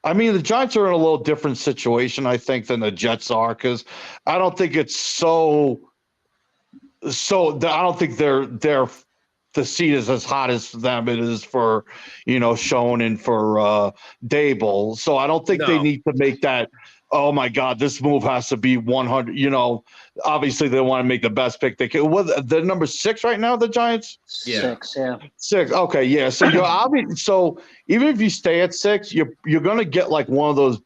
I mean, the Giants are in a little different situation, I think, than the Jets are, because I don't think it's so. I don't think the seat is as hot as them. It is for Schoen and for Dable. So I don't think they need to make that. Oh my God, this move has to be 100. Obviously they want to make the best pick they can. What the number 6 right now? The Giants. 6, yeah. 6. Okay, yeah. So so even if you stay at 6, you're gonna get like one of those.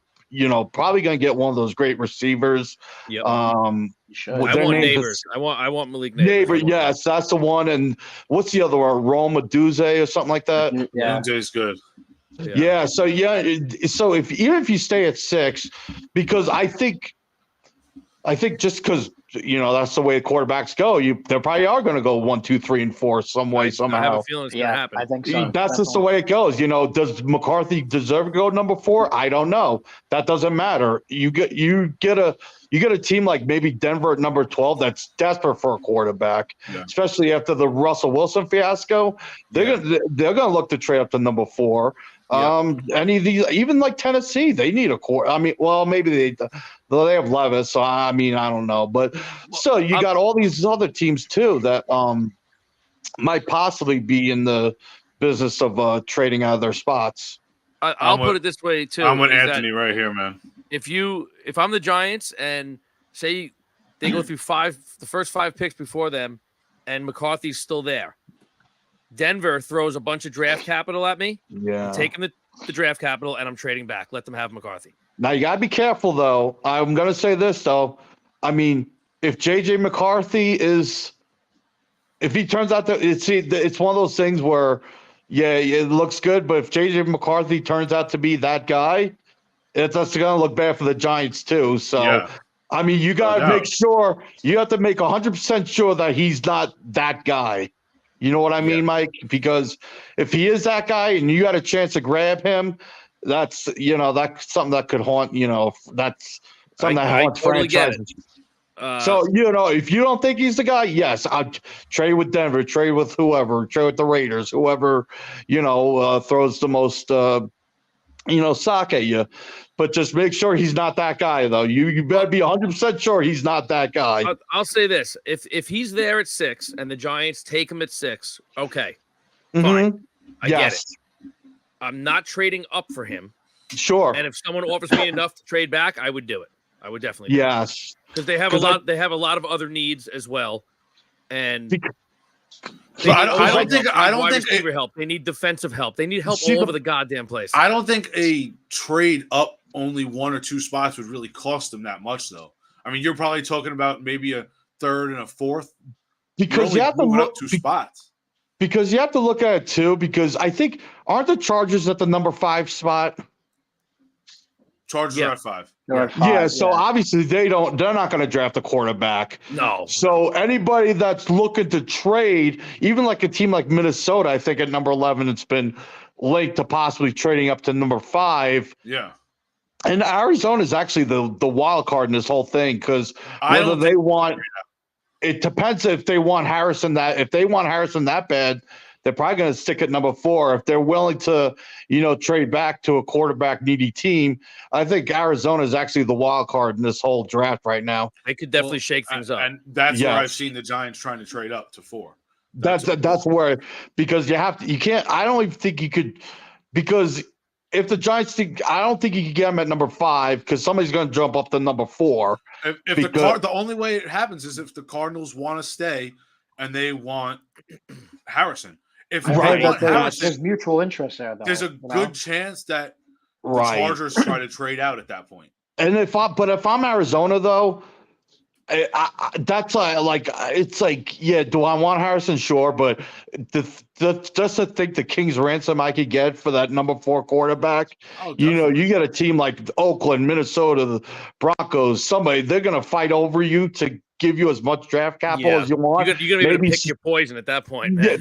Probably gonna get one of those great receivers. Yep. You should. Well, I their want names Neighbors. I want Malik Neighbors. Neighbor, yes, that's the one. And what's the other one? Roma Duze or something like that. Yeah. Jay's good. Yeah. So even if you stay at 6, because I think just because that's the way quarterbacks go, they probably are going to go 1, 2, 3, and 4 some way somehow. I have a feeling it's going to happen. I think so. That's just the way it goes. Does McCarthy deserve to go number 4? I don't know. That doesn't matter. You get a team like maybe Denver at number 12 that's desperate for a quarterback, especially after the Russell Wilson fiasco. They're gonna look to trade up to number 4. Any of these, even like Tennessee, they need a core. I mean, well, maybe they have Levis, so I mean, I don't know, but still, you got all these other teams too that might possibly be in the business of trading out of their spots. I'll put it this way too. I'm with Anthony right here, man. If I'm the Giants and say they go through the first 5 picks before them, and McCarthy's still there, Denver throws a bunch of draft capital at me. Yeah, I'm taking the draft capital and I'm trading back. Let them have McCarthy. Now you gotta be careful though. I'm gonna say this though. I mean, if JJ McCarthy if he turns out to it's one of those things where it looks good, but if JJ McCarthy turns out to be that guy, that's gonna look bad for the Giants too. So I mean, you gotta make sure you have to make 100% sure that he's not that guy. You know what I mean, Mike? Because if he is that guy and you got a chance to grab him, that's something that could haunt. That's something that haunts totally franchises. So if you don't think he's the guy, yes, I'll trade with Denver, trade with whoever, trade with the Raiders, whoever throws the most sock at you. But just make sure he's not that guy, though. You better be 100% sure he's not that guy. I'll say this: if he's there at 6 and the Giants take him at 6, okay, fine, I get it. I'm not trading up for him. Sure. And if someone offers me enough to trade back, I would do it. I would definitely. Yes. Because they have a lot. They have a lot of other needs as well, and I don't think receiver help. They need defensive help. They need help all over the goddamn place. I don't think a trade up only 1 or 2 spots would really cost them that much, though. I mean, you're probably talking about maybe a 3rd and a 4th. Because you have to look up 2 spots. Because you have to look at it too. Because I think aren't the Chargers at the number 5 spot? Chargers are at 5. Yeah, so obviously they're not going to draft a quarterback. No. So anybody that's looking to trade, even like a team like Minnesota, I think at number 11, it's been linked to possibly trading up to number 5. Yeah. And Arizona is actually the wild card in this whole thing because whether they want – it depends if they want Harrison that – if they want Harrison that bad – they're probably going to stick at number 4. If they're willing to, trade back to a quarterback needy team, I think Arizona is actually the wild card in this whole draft right now. They could definitely shake things up. And that's where I've seen the Giants trying to trade up to 4. That's where, because you can't, I don't even think you could, because if the Giants think, I don't think you can get them at number 5 because somebody's going to jump up to number 4. If the only way it happens is if the Cardinals want to stay and they want Harrison. If they want Harrison, there's mutual interest there, though. There's a good chance that the Chargers try to trade out at that point. And if I'm Arizona though, that's like it's like, yeah, do I want Harrison? Sure, but just to think the King's ransom I could get for that number 4 quarterback, you get a team like Oakland, Minnesota, the Broncos, somebody, they're gonna fight over you to give you as much draft capital as you want. You're gonna be able to pick your poison at that point. Man. Yeah,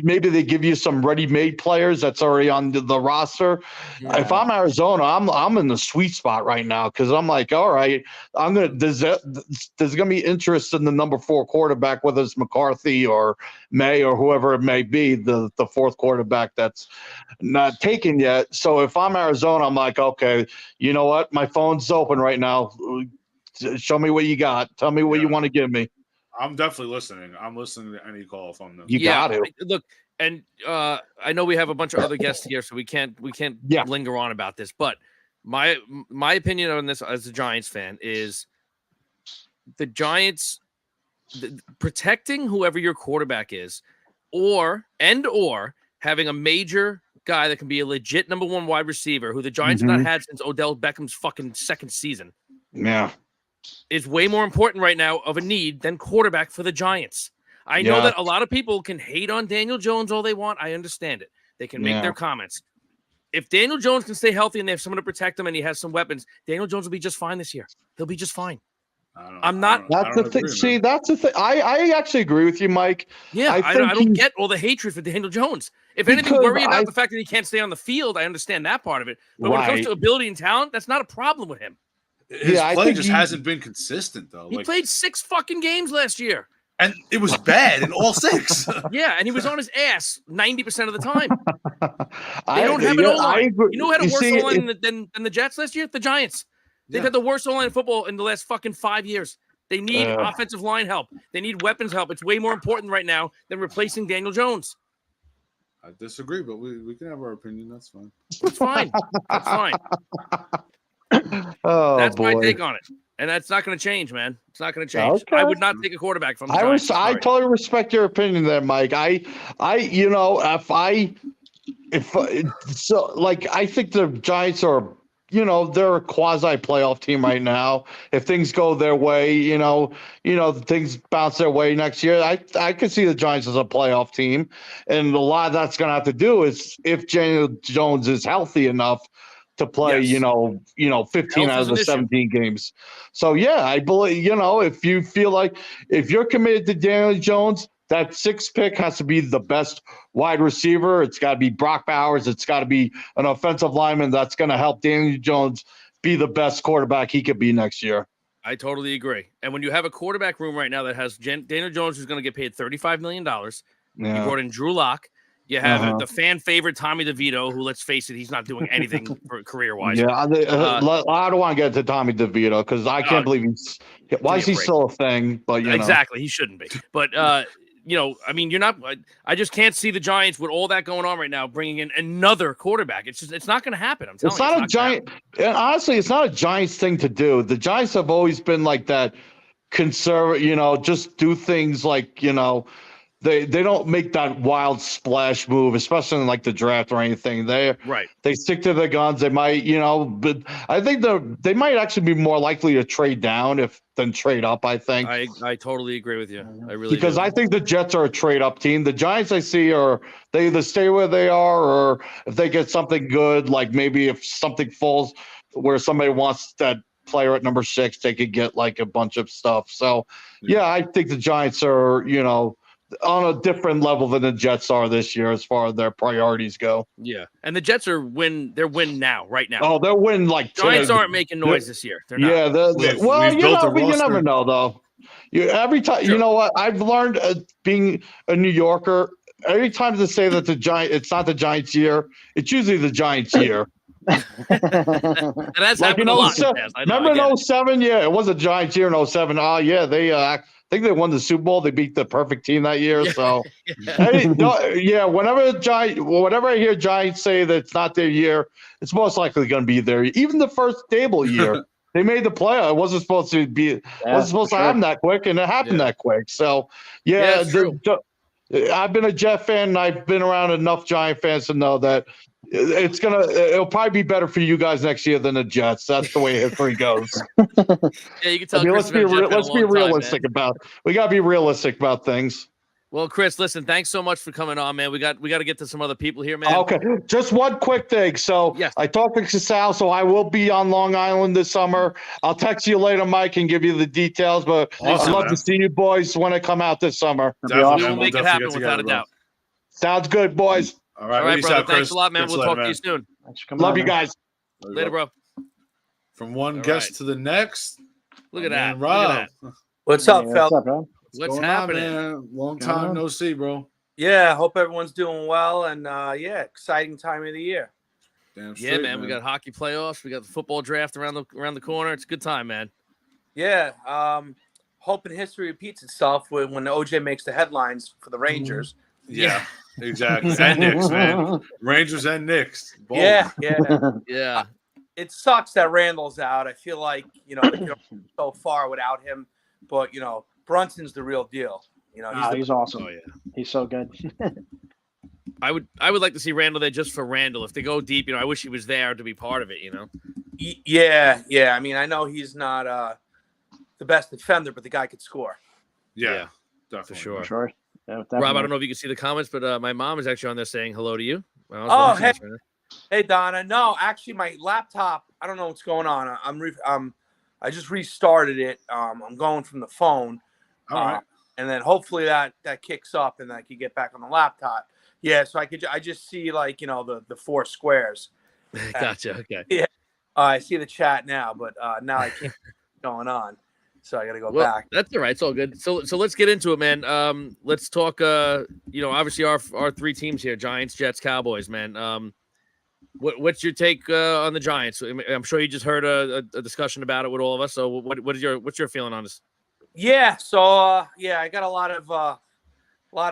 maybe they give you some ready-made players that's already on the roster. Yeah. If I'm Arizona, I'm in the sweet spot right now because I'm like, all right, there's gonna be interest in the number 4 quarterback, whether it's McCarthy or May or whoever it may be, the 4th quarterback that's not taken yet. So if I'm Arizona, I'm like, okay, you know what? My phone's open right now. Show me what you got. Tell me what you want to give me. I'm definitely listening. I'm listening to any call from them. You got to look. And I know we have a bunch of other guests here, so we can't linger on about this. But my opinion on this as a Giants fan is the Giants protecting whoever your quarterback is, or having a major guy that can be a legit number 1 wide receiver who the Giants have not had since Odell Beckham's fucking 2nd season. Yeah. Is way more important right now of a need than quarterback for the Giants. I know that a lot of people can hate on Daniel Jones all they want. I understand it. They can make their comments. If Daniel Jones can stay healthy and they have someone to protect him and he has some weapons, Daniel Jones will be just fine this year. He'll be just fine. That's the thing. See, that's the thing. I actually agree with you, Mike. Yeah, I don't get all the hatred for Daniel Jones. If anything, worry about the fact that he can't stay on the field. I understand that part of it. But when it comes to ability and talent, that's not a problem with him. His play just hasn't been consistent, though. He played 6 fucking games last year. And it was bad in all 6. Yeah, and he was on his ass 90% of the time. They don't have an O-line. You know who had a worse O-line than the Jets last year? The Giants. They've had the worst O-line in football in the last fucking 5 years. They need offensive line help. They need weapons help. It's way more important right now than replacing Daniel Jones. I disagree, but we can have our opinion. That's fine. That's fine. That's fine. That's my take on it, and that's not going to change, man. It's not going to change. Okay. I would not take a quarterback from the Giants. I totally respect your opinion there, Mike. I think the Giants are, they're a quasi playoff team right now. If things go their way, things bounce their way next year, I could see the Giants as a playoff team, and a lot of that's going to have to do is if Daniel Jones is healthy enough to play, 15 out of the 17 games. So, yeah, I believe, if you feel like if you're committed to Daniel Jones, that 6th pick has to be the best wide receiver. It's got to be Brock Bowers. It's got to be an offensive lineman that's going to help Daniel Jones be the best quarterback he could be next year. I totally agree. And when you have a quarterback room right now that has Daniel Jones, who's going to get paid $35 million, you brought in Drew Lock. You have the fan favorite Tommy DeVito, who, let's face it, he's not doing anything for career-wise. Yeah, I don't want to get to Tommy DeVito because I can't believe why is he still a thing? But exactly, he shouldn't be. But I mean, you're not. I just can't see the Giants with all that going on right now bringing in another quarterback. It's not going to happen. I'm telling It's you, not a Giant, and honestly, it's not a Giants thing to do. The Giants have always been like that, conservative. Just do things like They don't make that wild splash move, especially in like the draft or anything. Right. They stick to their guns. They might, but I think they might actually be more likely to trade down than trade up. I think. I totally agree with you. I really Because do. I think the Jets are a trade up team. The Giants I see they either stay where they are, or if they get something good, like maybe if something falls where somebody wants that player at number 6, they could get like a bunch of stuff. So yeah, I think the Giants are, on a different level than the Jets are this year as far as their priorities go. Yeah, and the Jets are they're win now, right now. Oh, they'll win like Giants aren't making noise this year. They're not. Yeah, We've built a but you roster. never know though. Every time, Sure. you know what? I've learned being a New Yorker. Every time they say that it's not the Giants' year, it's usually the Giants' year. And that's Like happened a lot. In the past. Remember in 07? Yeah, it was a Giants year in 07. Oh, yeah, they I think they won the Super Bowl. They beat the perfect team that year. So, whenever I hear Giants say that it's not their year, it's most likely going to be their. Even the first stable year, they made the playoff. It wasn't supposed to be. Wasn't supposed to happen that quick, and it happened that quick. So, I've been a Jet fan, and I've been around enough Giant fans to know that it'll probably be better for you guys next year than the Jets. That's the way history goes. Yeah, you can tell. Let's be realistic we got to be realistic about things. Well, Chris, listen, thanks so much for coming on, man. We got to get to some other people here, man. Okay, just one quick thing. So yes. I talked to Sal, so I will be on Long Island this summer. I'll text you later, Mike, and give you the details. But Awesome, I'd love man. to see you boys when I come out this summer. Definitely, We'll make it happen without a doubt. Sounds good, boys. All right, brother. Out, thanks a lot, man. We'll talk to you soon. Love you guys. Later, bro. From one guest to the next. Look at that. Rob. Look at that. What's up, fella? What's up, bro? What's happening? Man? Long time no see, bro. Yeah, hope everyone's doing well, and exciting time of the year. Damn straight, man. We got hockey playoffs. We got the football draft around the corner. It's a good time, man. Yeah, hoping history repeats itself when OJ makes the headlines for the Rangers. Yeah, exactly. And Knicks, man. Rangers and Knicks. Both. Yeah. Yeah. It sucks that Randall's out. I feel like so far without him, but Brunson's the real deal. He's awesome. Oh, yeah. He's so good. I would like to see Randall there just for Randall. If they go deep, I wish he was there to be part of it, Yeah. I mean, I know he's not the best defender, but the guy could score. Yeah, definitely. For sure. Yeah, Rob, I don't know if you can see the comments, but my mom is actually on there saying hello to you. Hey, Donna. No, actually, my laptop. I don't know what's going on. I just restarted it. I'm going from the phone. All right. And then hopefully that kicks up and I can get back on the laptop. Yeah, so I just see the 4 squares. Gotcha. Okay. Yeah. I see the chat now, but now I can't going on. So I got to go back. That's all right. It's all good. So let's get into it, man. Let's talk obviously our 3 teams here, Giants, Jets, Cowboys, man. What's your take on the Giants? I'm sure you just heard a discussion about it with all of us. So what's your feeling on this? Yeah. So I got a lot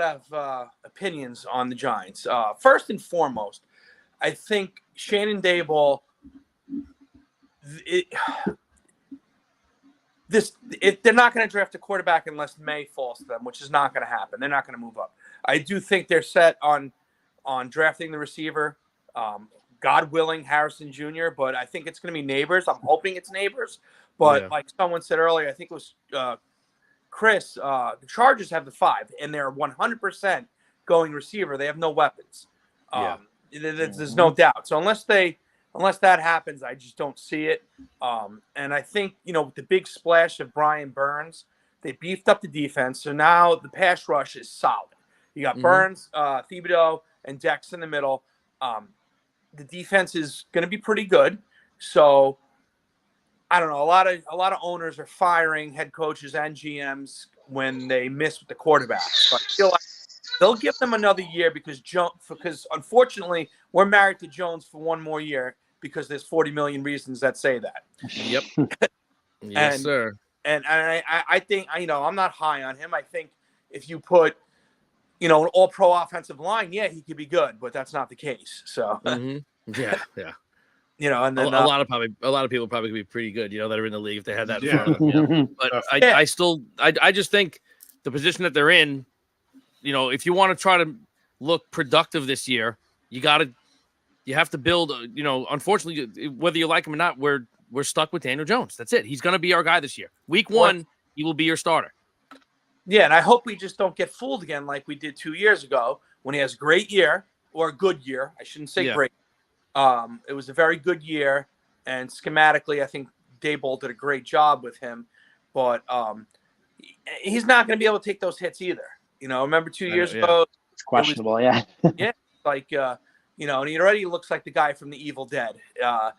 of opinions on the Giants. First and foremost, I think Shannon Daboll. They're not going to draft a quarterback unless May falls to them, which is not going to happen. They're not going to move up. I do think they're set on drafting the receiver. God willing, Harrison Jr., but I think it's going to be Neighbors. I'm hoping it's Neighbors. But like someone said earlier, I think it was Chris, the Chargers have the 5, and they're 100% going receiver. They have no weapons. There's no doubt. So unless that happens, I just don't see it. And I think, with the big splash of Brian Burns, they beefed up the defense. So now the pass rush is solid. You got Burns, Thibodeau, and Dex in the middle. The defense is going to be pretty good. So I don't know. A lot of owners are firing head coaches and GMs when they miss with the quarterback. So I feel like they'll give them another year because unfortunately we're married to Jones for one more year because there's 40 million reasons that say that. Yep. Yes, sir. And I think I'm not high on him. I think if you put an all-pro offensive line, yeah, he could be good, but that's not the case. So, Yeah. And then a lot of people probably could be pretty good, that are in the league if they had that in Yeah. front of them. Yeah. But I just think the position that they're in, if you want to try to look productive this year, you have to build. Unfortunately, whether you like him or not, we're stuck with Daniel Jones. That's it. He's going to be our guy this year. Week 1, he will be your starter. Yeah, and I hope we just don't get fooled again like we did 2 years ago when he has a great year or a good year. I shouldn't say great. It was a very good year, and schematically, I think Daboll did a great job with him. But he's not going to be able to take those hits either. Remember 2 years ago? It's questionable, yeah. Yeah, like and he already looks like the guy from The Evil Dead. Hard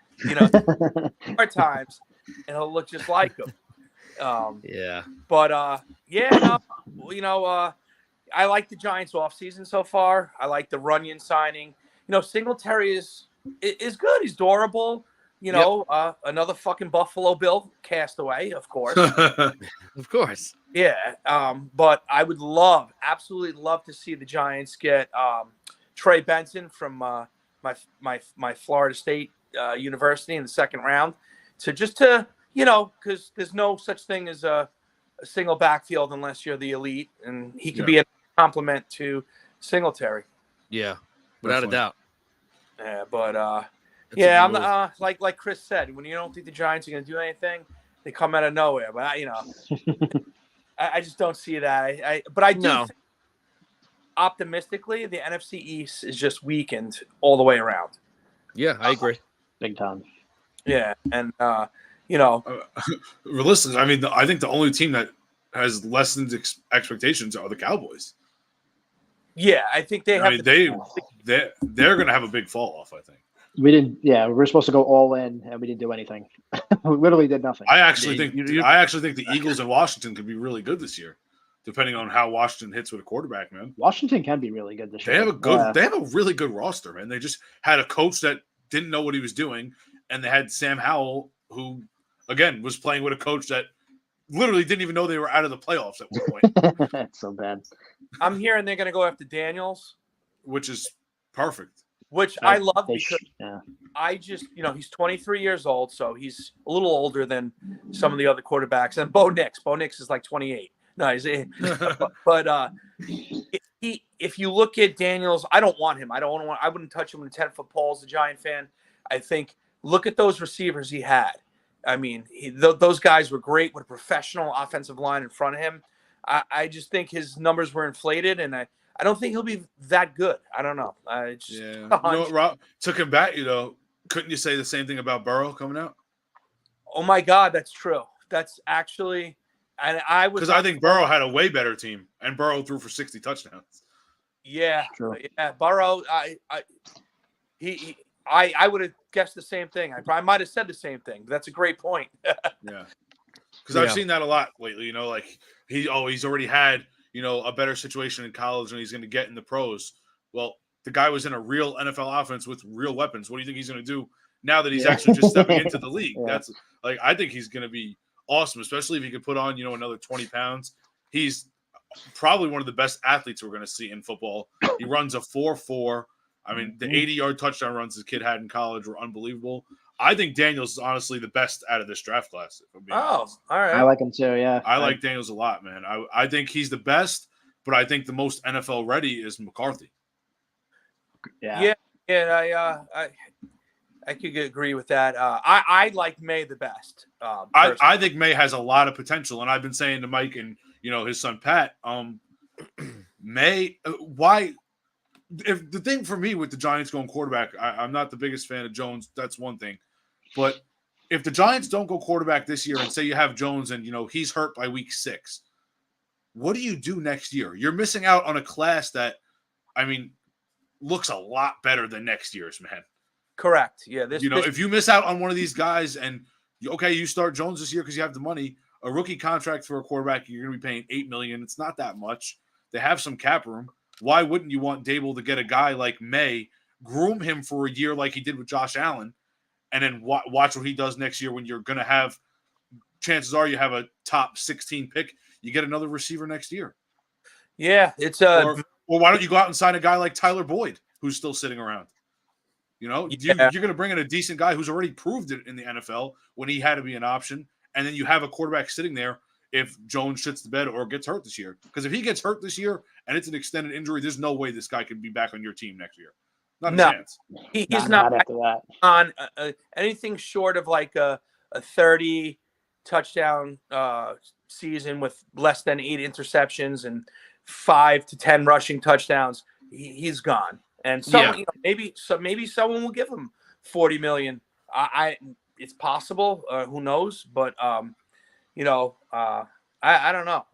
times, and he'll look just like him. But I like the Giants offseason so far. I like the Runyon signing. Singletary is good. He's durable. Another fucking Buffalo Bill castaway, of course. Of course. Yeah. But I would absolutely love to see the Giants get Trey Benson from my Florida State University in the second round because there's no such thing as a single backfield unless you're the elite, and he could be a compliment to Singletary. Yeah, without a doubt. Yeah, but I'm not, like Chris said, when you don't think the Giants are going to do anything, they come out of nowhere. But I just don't see that. But I do think optimistically, the NFC East is just weakened all the way around. Yeah, I agree. Big time. Yeah, and listen, I think the only team that has lessened expectations are the Cowboys. Yeah, I think they have. They're going to have a big fall off. I think we didn't. Yeah, we were supposed to go all in, and we didn't do anything. We literally did nothing. I actually think the Eagles and Washington could be really good this year, depending on how Washington hits with a quarterback. Man, Washington can be really good this year. They have a really good roster, man. They just had a coach that didn't know what he was doing, and they had Sam Howell, who again was playing with a coach that literally didn't even know they were out of the playoffs at one point. That's so bad. I'm hearing they're going to go after Daniels, which is perfect. Which I love because I just, he's 23 years old, so he's a little older than some of the other quarterbacks. And Bo Nix is like 28. No, but if you look at Daniels, I don't want him. I wouldn't touch him with a 10-foot pole as a Giant fan. I think look at those receivers he had. I mean, those guys were great with a professional offensive line in front of him. I just think his numbers were inflated, and I don't think he'll be that good. I don't know. Rob, took him back, couldn't you say the same thing about Burrow coming out? Oh, my God, that's true. That's actually – and I was – because I think Burrow had a way better team, and Burrow threw for 60 touchdowns. Yeah. True. Yeah, Burrow, I would have guessed the same thing. I might have said the same thing. But that's a great point. Yeah, because I've seen that a lot lately. He's already had a better situation in college, and he's going to get in the pros. Well, the guy was in a real NFL offense with real weapons. What do you think he's going to do now that he's actually just stepping into the league? That's I think he's going to be awesome, especially if he could put on another 20 pounds. He's probably one of the best athletes we're going to see in football. He runs a 4.4. I mean, the 80-yard touchdown runs this kid had in college were unbelievable. I think Daniels is honestly the best out of this draft class. If I'm being honest. All right. I like him too, yeah. I like Daniels a lot, man. I think he's the best, but I think the most NFL ready is McCarthy. Yeah. I could agree with that. I like May the best. I think May has a lot of potential, and I've been saying to Mike and his son Pat, May, why? If the thing for me with the Giants going quarterback, I'm not the biggest fan of Jones. That's one thing, but if the Giants don't go quarterback this year, and say you have Jones and he's hurt by week 6, what do you do next year? You're missing out on a class that, looks a lot better than next year's, man. Correct. Yeah. If you miss out on one of these guys, and you start Jones this year because you have the money, a rookie contract for a quarterback, you're going to be paying $8 million. It's not that much. They have some cap room. Why wouldn't you want Daboll to get a guy like May, groom him for a year like he did with Josh Allen, and then watch what he does next year when you're going to have – chances are you have a top 16 pick. You get another receiver next year. Yeah, it's Or why don't you go out and sign a guy like Tyler Boyd, who's still sitting around? You know, you're going to bring in a decent guy who's already proved it in the NFL when he had to be an option, and then you have a quarterback sitting there if Jones shits the bed or gets hurt this year. Because if he gets hurt this year and it's an extended injury, there's no way this guy can be back on your team next year. Not a chance. He's not after that. on anything short of like a 30 touchdown season with less than 8 interceptions and 5 to 10 rushing touchdowns. He's gone. And so maybe someone will give him $40 million. It's possible. Who knows? But I don't know.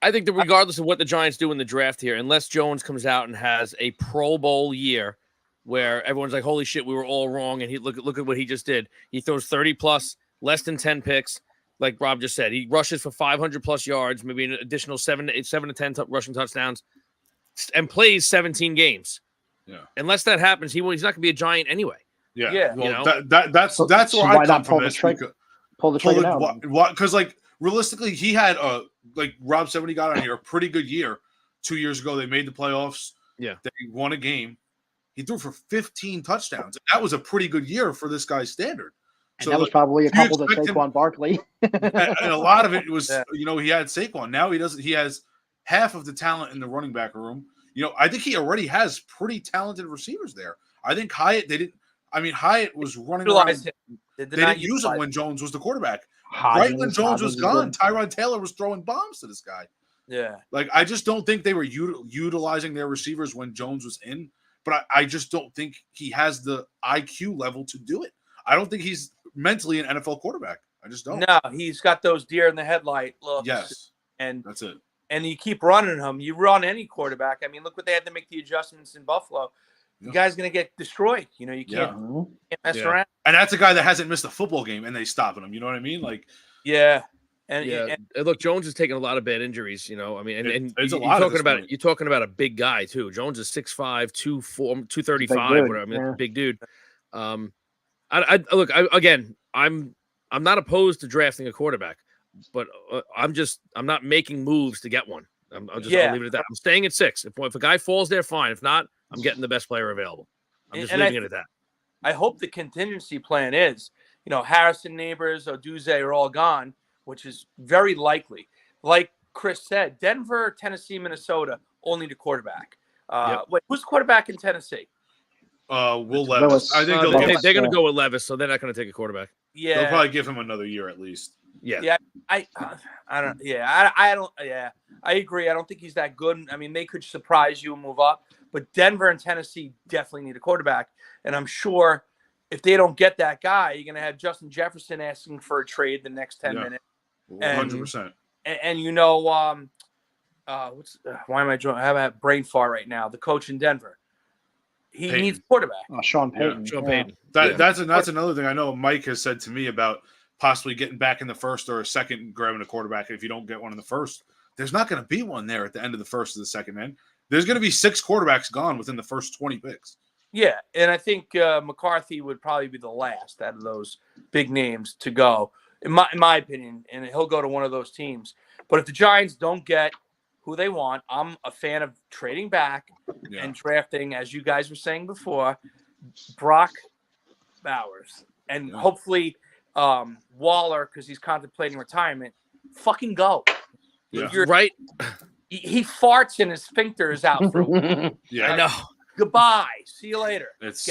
I think that regardless of what the Giants do in the draft here, unless Jones comes out and has a Pro Bowl year where everyone's like, "Holy shit, we were all wrong," and he look at what he just did. He throws 30 plus, less than 10 picks, like Rob just said. He rushes for 500 plus yards, maybe an additional 7 to 10 rushing touchdowns, and plays 17 games. Yeah. Unless that happens, he's not going to be a Giant anyway. Yeah. Well, that's where I come from. Pull the trigger now. Because realistically, he had like Rob said when he got on here, a pretty good year 2 years ago. They made the playoffs. Yeah, they won a game. He threw for 15 touchdowns. That was a pretty good year for this guy's standard. And so that was probably a couple to Saquon Barkley. and a lot of it was, he had Saquon. Now he doesn't. He has half of the talent in the running back room. I think he already has pretty talented receivers there. I think Hyatt, Hyatt was running around. They didn't use him when Jones was the quarterback. Right when Jones was gone, Tyrod Taylor was throwing bombs to this guy. Yeah. I just don't think they were utilizing their receivers when Jones was in, but I just don't think he has the IQ level to do it. I don't think he's mentally an NFL quarterback. I just don't. No, he's got those deer in the headlight looks. Yes. And that's it. And you keep running him. You run any quarterback. I mean, look what they had to make the adjustments in Buffalo. The guy's going to get destroyed. You can't mess around. And that's a guy that hasn't missed a football game, and they stopping him. You know what I mean? And look, Jones is taking a lot of bad injuries. And it's you're talking about a big guy too. Jones is 6'5", 235, whatever. I mean, that's a big dude. I'm not opposed to drafting a quarterback, but I'm not making moves to get one. I'll leave it at that. I'm staying at 6. If a guy falls there, fine. If not, I'm getting the best player available. I'm just leaving it at that. I hope the contingency plan is, Harrison, Neighbors, Oduze are all gone, which is very likely. Like Chris said, Denver, Tennessee, Minnesota all need a quarterback. Wait, who's the quarterback in Tennessee? Will Levis. I think they're going to go with Levis, so they're not going to take a quarterback. Yeah, they'll probably give him another year at least. Yeah. I don't. Yeah, I don't. Yeah, I agree. I don't think he's that good. I mean, they could surprise you and move up, but Denver and Tennessee definitely need a quarterback. And I'm sure if they don't get that guy, you're going to have Justin Jefferson asking for a trade the next 10 minutes. 100%. And why am I having a brain fart right now? The coach in Denver. He needs a quarterback. Sean Payton. Yeah. Sean Payton. That's another thing I know Mike has said to me about possibly getting back in the first or a second, grabbing a quarterback. If you don't get one in the first, there's not going to be one there at the end of the first or the second, man. There's going to be 6 quarterbacks gone within the first 20 picks. Yeah, and I think McCarthy would probably be the last out of those big names to go, in my opinion, and he'll go to one of those teams. But if the Giants don't get who they want, I'm a fan of trading back and drafting, as you guys were saying before, Brock Bowers. And hopefully Waller, because he's contemplating retirement, fucking go. Yeah. You're right. He farts and his sphincter is out for a week. I know. Goodbye. See you later. It's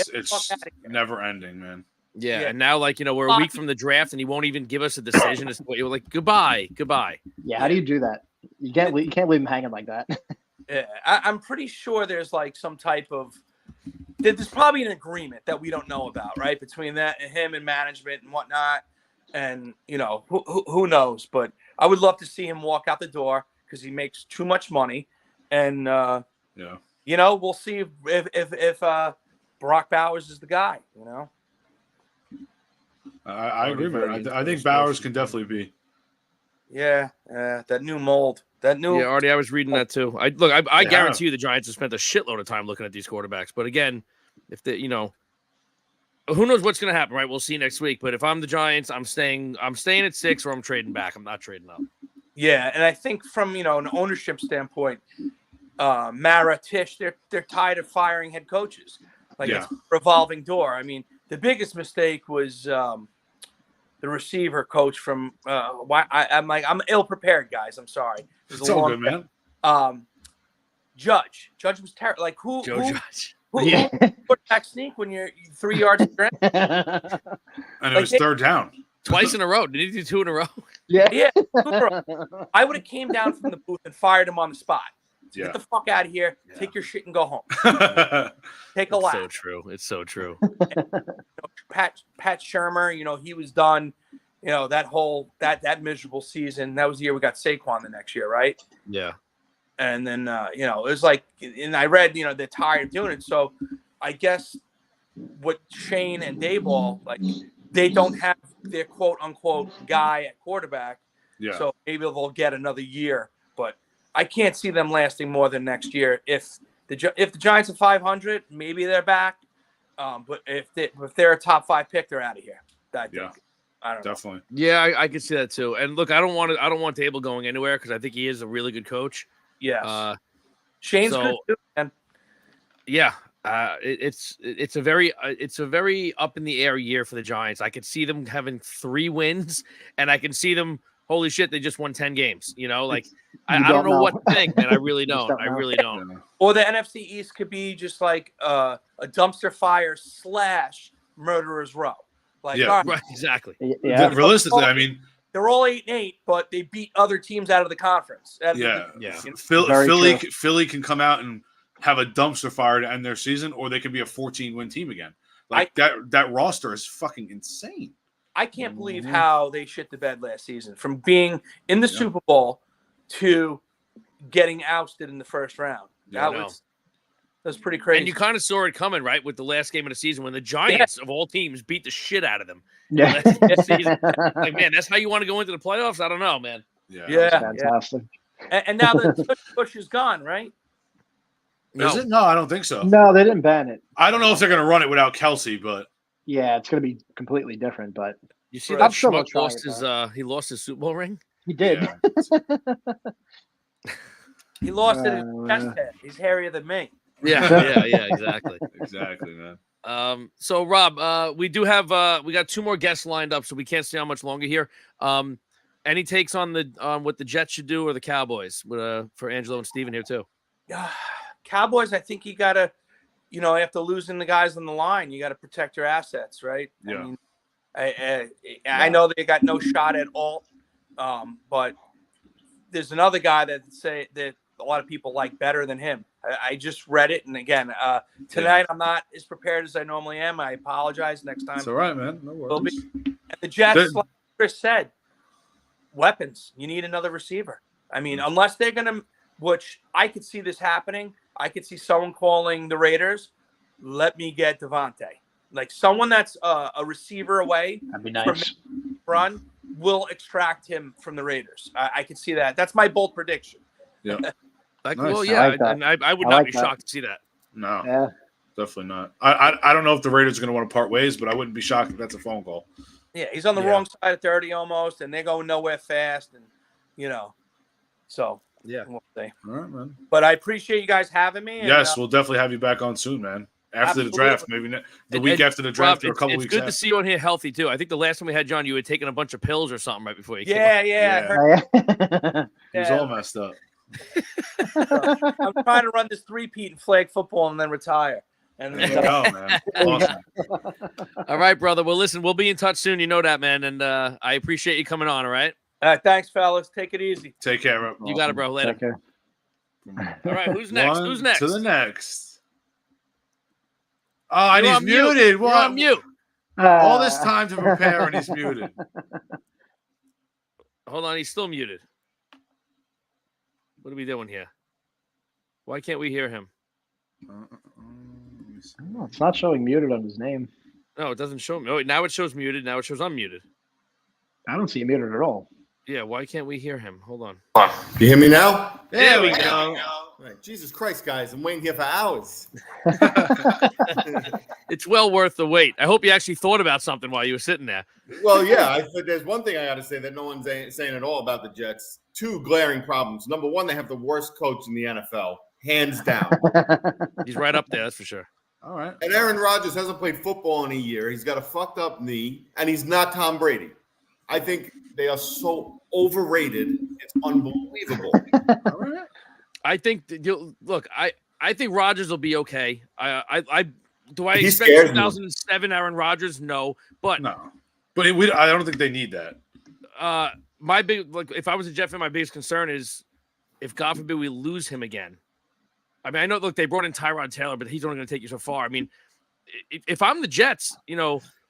never ending, man. Yeah, and now we're a week from the draft, and he won't even give us a decision. You're like, goodbye. Yeah, how do you do that? You can't leave him hanging like that. Yeah, I'm pretty sure there's some type of there's probably an agreement that we don't know about, right, between him and management and whatnot. And who knows? But I would love to see him walk out the door because he makes too much money, and we'll see if Brock Bowers is the guy. I agree, man. I think Bowers can definitely be. Yeah, that new mold. Yeah, Artie, I was reading that too. I guarantee you the Giants have spent a shitload of time looking at these quarterbacks. But again, if who knows what's going to happen, right? We'll see next week. But if I'm the Giants, I'm staying at 6 or I'm trading back. I'm not trading up. Yeah, and I think from an ownership standpoint, Mara, Tisch, they're tired of firing head coaches. Like Yeah. it's a revolving door. I mean, the biggest mistake was the receiver coach from I'm ill prepared, guys. I'm sorry. It was It's a all long good, man. Judge was terrible. Like who Judge. Yeah. quarterback sneak when you're 3 yards in And it like was third down. Twice in a row. Did he do 2 in a row? Yeah. Yeah, I would have came down from the booth and fired him on the spot. Yeah. Get the fuck out of here. Yeah. Take your shit and go home. Take a It's lap. so true. It's so true. Pat Shermer, he was done. That whole that miserable season. That was the year we got Saquon the next year, right? Yeah. And then it was like, and I read, they're tired of doing it. So I guess what Shane and Dayball, like, they don't have their quote unquote guy at quarterback. Yeah. So maybe they'll get another year, but I can't see them lasting more than next year. If the Giants are 500, maybe they're back. But if they're a top 5 pick, they're out of here. I don't know. Definitely. Yeah, I could see that too. And look, I don't want Dable going anywhere because I think he is a really good coach. Yes. Shane's good too, man. Yeah. It's a very up in the air year for the Giants. I could see them having 3 wins, and I can see them. Holy shit! They just won 10 games. Like I don't know what to think, man. I really don't. I really don't. Yeah. Or the NFC East could be just like a dumpster fire / murderer's row. Like, Yeah. all right, Right, exactly. Yeah. Realistically, I mean, they're all 8-8, but they beat other teams out of the conference. yeah. Yeah. Very Philly can come out and have a dumpster fire to end their season, or they could be a 14-win team again. Like that roster is fucking insane. I can't believe how they shit the bed last season, from being in the Super Bowl to getting ousted in the first round. Yeah, That was pretty crazy. And you kind of saw it coming, right, with the last game of the season when the Giants of all teams beat the shit out of them. Yeah. Last season. Like, man, that's how you want to go into the playoffs? I don't know, man. Yeah. Fantastic. And now the push is gone, right? Is it? No, I don't think so. No, they didn't ban it. I don't know if they're going to run it without Kelsey, but Yeah, it's going to be completely different, but You see I'm that sure they'll schmuck try lost it, he lost his Super Bowl ring? he did. yeah. He lost it in his chest head. He's hairier than me. Yeah, exactly. Exactly, man. So Rob, we do have we got 2 more guests lined up, so we can't stay on much longer here. Any takes on what the Jets should do or the Cowboys for Angelo and Steven here too? Cowboys, I think you got to, after losing the guys on the line, you got to protect your assets, right? Yeah. I know they got no shot at all, but there's another guy that a lot of people like better than him. I just read it, and again, tonight I'm not as prepared as I normally am. I apologize. Next time, It's all right, man. No will worries. be. And the Jets, like Chris said, weapons. You need another receiver. I mean, unless they're going to, which I could see this happening. I could see someone calling the Raiders, let me get Devontae. Like someone that's a receiver away That'd be nice. from run will extract him from the Raiders. I could see that. That's my bold prediction. Yeah. Like, Nice. well, I yeah, like that. and I would I not like be that. shocked to see that. No, Yeah. definitely not. I don't know if the Raiders are going to want to part ways, but I wouldn't be shocked if that's a phone call. Yeah, he's on the Yeah. wrong side of 30 almost, and they're going nowhere fast, and so Yeah. we'll see. All right, man. But I appreciate you guys having me. And, Yes, we'll definitely have you back on soon, man. After the draft, maybe the week after the draft or a couple it's weeks good to after. see you on here healthy too. I think the last time we had John, you had taken a bunch of pills or something right before you came on. yeah. I Yeah. heard, He was yeah. all messed up. I'm trying to run this 3-peat in flag football and then retire. And There you go, man. Awesome. All right, brother. Well, listen, we'll be in touch soon. You know that, man. And I appreciate you coming on. All right. thanks, fellas. Take it easy. Take care, bro. You got it, bro. Later. Take care. All right. Who's next? One Who's next? to the next. Oh, and You're he's on mute. muted. You're What? on mute. All this time to prepare, and he's muted. Hold on. He's still muted. What are we doing here? Why can't we hear him? Oh, it's not showing muted on his name. No, it doesn't show me. Oh, now it shows muted. Now it shows unmuted. I don't see him muted at all. Yeah. Why can't we hear him? Hold on. You hear me now? There we go. Right. Jesus Christ, guys. I'm waiting here for hours. It's well worth the wait. I hope you actually thought about something while you were sitting there. Well, yeah, there's one thing I got to say that no one's saying at all about the Jets. Two glaring problems. Number one, they have the worst coach in the NFL. hands down. He's right up there, that's for sure. All right. And Aaron Rodgers hasn't played football in a year. He's got a fucked up knee, and he's not Tom Brady. I think they are so overrated. It's unbelievable. All right. I think look, I think Rodgers will be okay. I He expect scares me. 2007 Aaron Rodgers? No, but No. But I don't think they need that. my big if I was a Jet fan, my biggest concern is if God forbid we lose him again. I mean, I know they brought in Tyrod Taylor, but he's only going to take you so far. I mean, if I'm the Jets,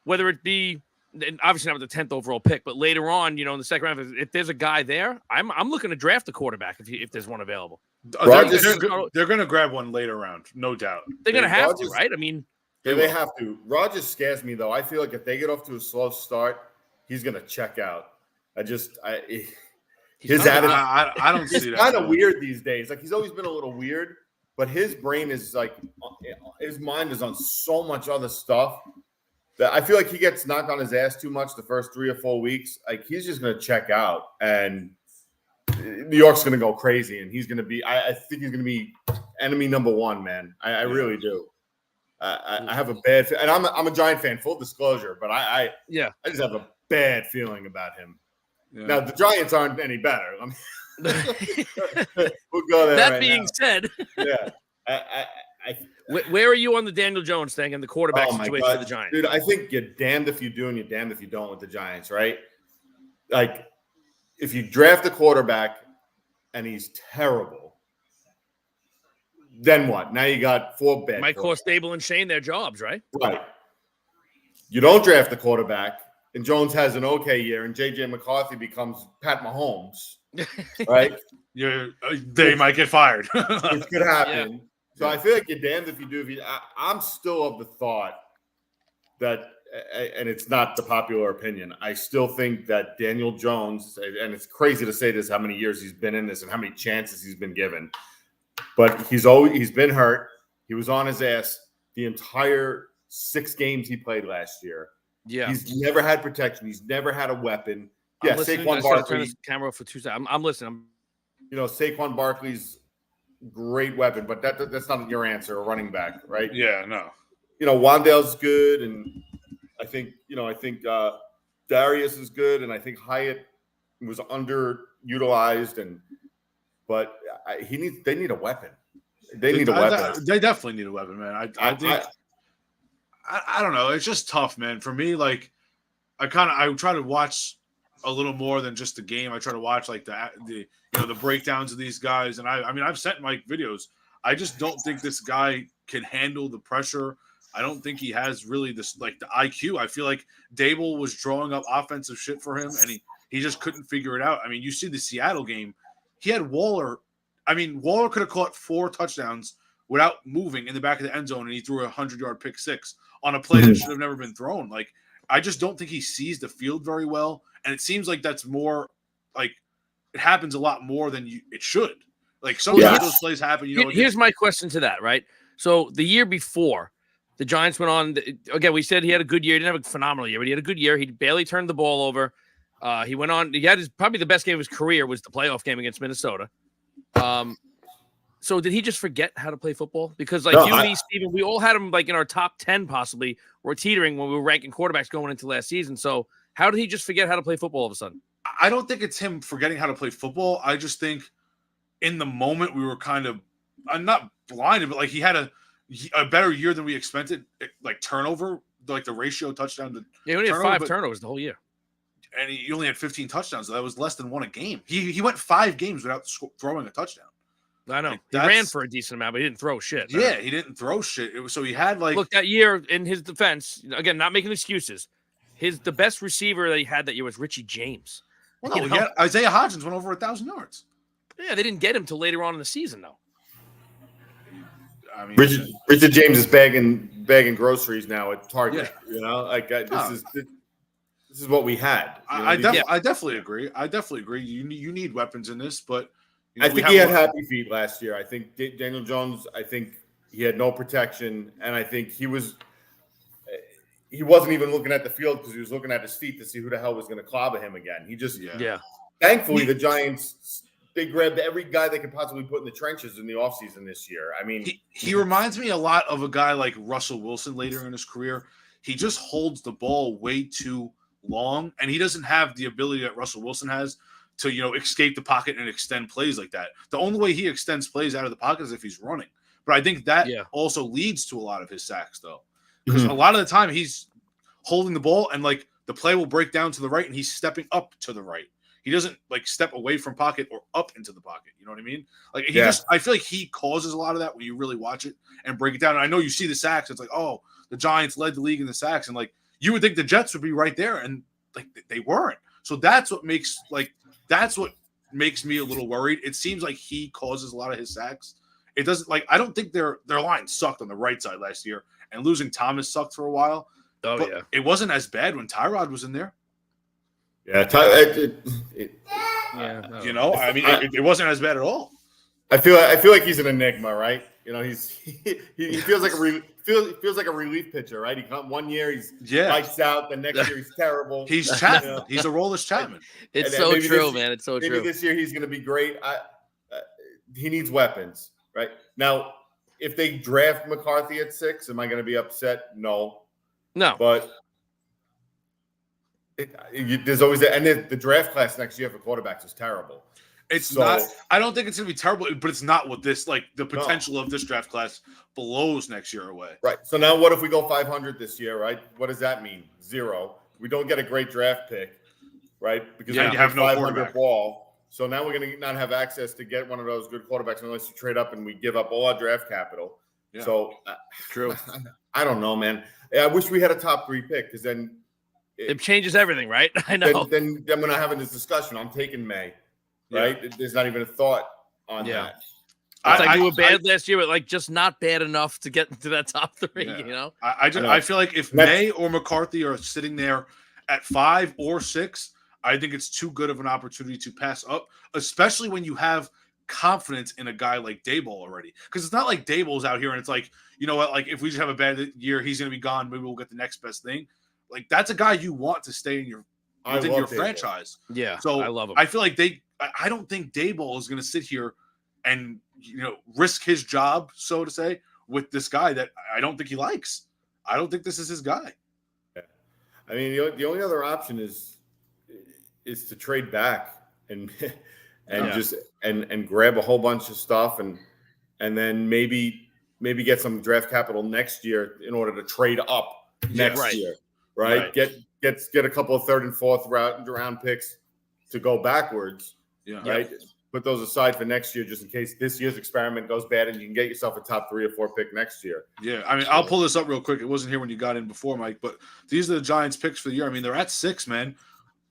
whether it be and obviously not with the 10th overall pick, but later on, in the second round, if there's a guy there, I'm looking to draft a quarterback if there's one available. They're going to grab one later round, no doubt. They're going to have to, right? I mean, they have to. Rodgers scares me, though. I feel like if they get off to a slow start, he's going to check out. His attitude. I don't see that. It's kind of weird these days. Like, he's always been a little weird, but his brain is his mind is on so much other stuff that I feel like he gets knocked on his ass too much the first 3 or 4 weeks. Like, he's just going to check out, and New York's going to go crazy, and he's going to be. I think he's going to be enemy number one, man. I really do. I have a bad, and I'm a Giant fan. Full disclosure, but I just have a bad feeling about him. Yeah. Now the Giants aren't any better. I mean, we'll go there. That being said, yeah. Where are you on the Daniel Jones thing and the quarterback situation for the Giants? Dude, I think you're damned if you do and you're damned if you don't with the Giants, right? Like, if you draft a quarterback and he's terrible, then what? Now you got 4 bad. Might cost Dable and Shane their jobs, right? Right. You don't draft the quarterback, and Jones has an okay year, and J.J. McCarthy becomes Pat Mahomes, right? They might get fired. Which could happen. Yeah. So I feel like you're damned if you do. I'm still of the thought that, and it's not the popular opinion, I still think that Daniel Jones, and it's crazy to say this, how many years he's been in this and how many chances he's been given, but he's been hurt. He was on his ass the entire 6 games he played last year. Yeah, he's never had protection. He's never had a weapon. Yeah, Saquon Barkley. Turn this camera for 2 seconds. I'm listening. Saquon Barkley's great weapon, but that's not your answer. A running back, right? Yeah, no. Wan'Dale's good, and I think Darius is good, and I think Hyatt was underutilized, but they need a weapon. They need a weapon. They definitely need a weapon, man. I think. I don't know. It's just tough, man. For me, like, I try to watch a little more than just the game. I try to watch like the breakdowns of these guys, and I've sent Mike videos. I just don't think this guy can handle the pressure. I don't think he has really the IQ. I feel like Dable was drawing up offensive shit for him, and he just couldn't figure it out. I mean, you see the Seattle game. He had Waller. I mean, Waller could have caught 4 touchdowns without moving in the back of the end zone, and he threw a 100-yard pick 6 on a play that should have never been thrown. Like, I just don't think he sees the field very well, and it seems like that's more like it happens a lot more than it should. Like, sometimes those plays happen. Here's my question to that, right? So the year before, the Giants went on. Again, we said he had a good year. He didn't have a phenomenal year, but he had a good year. He barely turned the ball over. He went on. He had probably the best game of his career was the playoff game against Minnesota. So did he just forget how to play football? Because Steven, we all had him like in our top 10 possibly. We're teetering when we were ranking quarterbacks going into last season. So how did he just forget how to play football all of a sudden? I don't think it's him forgetting how to play football. I just think in the moment we were kind of not blinded, but like he had a better year than we expected. Like turnover, like the ratio touchdown to he only had 5 turnovers the whole year, and he only had 15 touchdowns. So that was less than 1 a game. He went 5 games without throwing a touchdown. I know. He ran for a decent amount, but he didn't throw shit. Yeah, he didn't throw shit. So he had look, that year in his defense, again, not making excuses. The best receiver that he had that year was Richie James. Well, no, Isaiah Hodgins went over 1,000 yards. Yeah, they didn't get him till later on in the season, though. I mean, Richard James is bagging groceries now at Target. Yeah. This is what we had. I definitely agree. You need weapons in this, but I think he had happy feet last year. I think Daniel Jones. I think he had no protection, and I think he wasn't even looking at the field because he was looking at his feet to see who the hell was going to clobber him again. He just Thankfully, the Giants they grabbed every guy they could possibly put in the trenches in the offseason this year. I mean, he reminds me a lot of a guy like Russell Wilson later in his career. He just holds the ball way too long, and he doesn't have the ability that Russell Wilson has to, escape the pocket and extend plays like that. The only way he extends plays out of the pocket is if he's running. But I think that also leads to a lot of his sacks, though. Because a lot of the time he's holding the ball and, like, the play will break down to the right and he's stepping up to the right. He doesn't, like, step away from pocket or up into the pocket. You know what I mean? Like, I feel like he causes a lot of that when you really watch it and break it down. And I know you see the sacks. It's like, oh, the Giants led the league in the sacks. And, like, you would think the Jets would be right there. And, like, they weren't. So that's what makes me a little worried. It seems like he causes a lot of his sacks. It doesn't, like, I don't think their line sucked on the right side last year, and losing Thomas sucked for a while. Oh, but yeah. It wasn't as bad when Tyrod was in there. Yeah, it wasn't as bad at all. I feel like he's an enigma, right? He feels like a relief pitcher, right? He come one year, he's lights out. The next year, he's terrible. He's Chapman. He's a rollless Chapman. It's so true, man. It's so true. Maybe this year he's going to be great. He needs weapons, right? Now, if they draft McCarthy at 6, am I going to be upset? No. But there's always that, and then the draft class next year for quarterbacks is terrible. It's not. I don't think it's going to be terrible, but it's not what this, like, the potential of this draft class blows next year away. Right. So now, what if we go 500 this year? Right. What does that mean? 0. We don't get a great draft pick, right? Because you have no 500 ball. So now we're going to not have access to get one of those good quarterbacks unless you trade up and we give up all our draft capital. Yeah. So true. I don't know, man. I wish we had a top 3 pick because then it changes everything, right? I know. Then we're not having this discussion. I'm taking May. Right? Yeah. There's not even a thought on that. It's like we were bad last year, but, like, just not bad enough to get into that top 3, I feel like if May or McCarthy are sitting there at 5 or 6, I think it's too good of an opportunity to pass up, especially when you have confidence in a guy like Daboll already. Because it's not like Daboll's out here and it's like, you know what, like, if we just have a bad year, he's going to be gone. Maybe we'll get the next best thing. Like, that's a guy you want to stay in within your franchise. Yeah, so I love him. I feel like I don't think Daboll is going to sit here and, risk his job, so to say, with this guy that I don't think he likes. I don't think this is his guy. Yeah. I mean, the only other option is to trade back and just grab a whole bunch of stuff and then maybe get some draft capital next year in order to trade up next year, right? Get a couple of 3rd and 4th round picks to go backwards. Yeah. Right. Put those aside for next year, just in case this year's experiment goes bad, and you can get yourself a top 3 or 4 pick next year. Yeah, I mean, I'll pull this up real quick. It wasn't here when you got in before, Mike, but these are the Giants' picks for the year. I mean, they're at 6, man.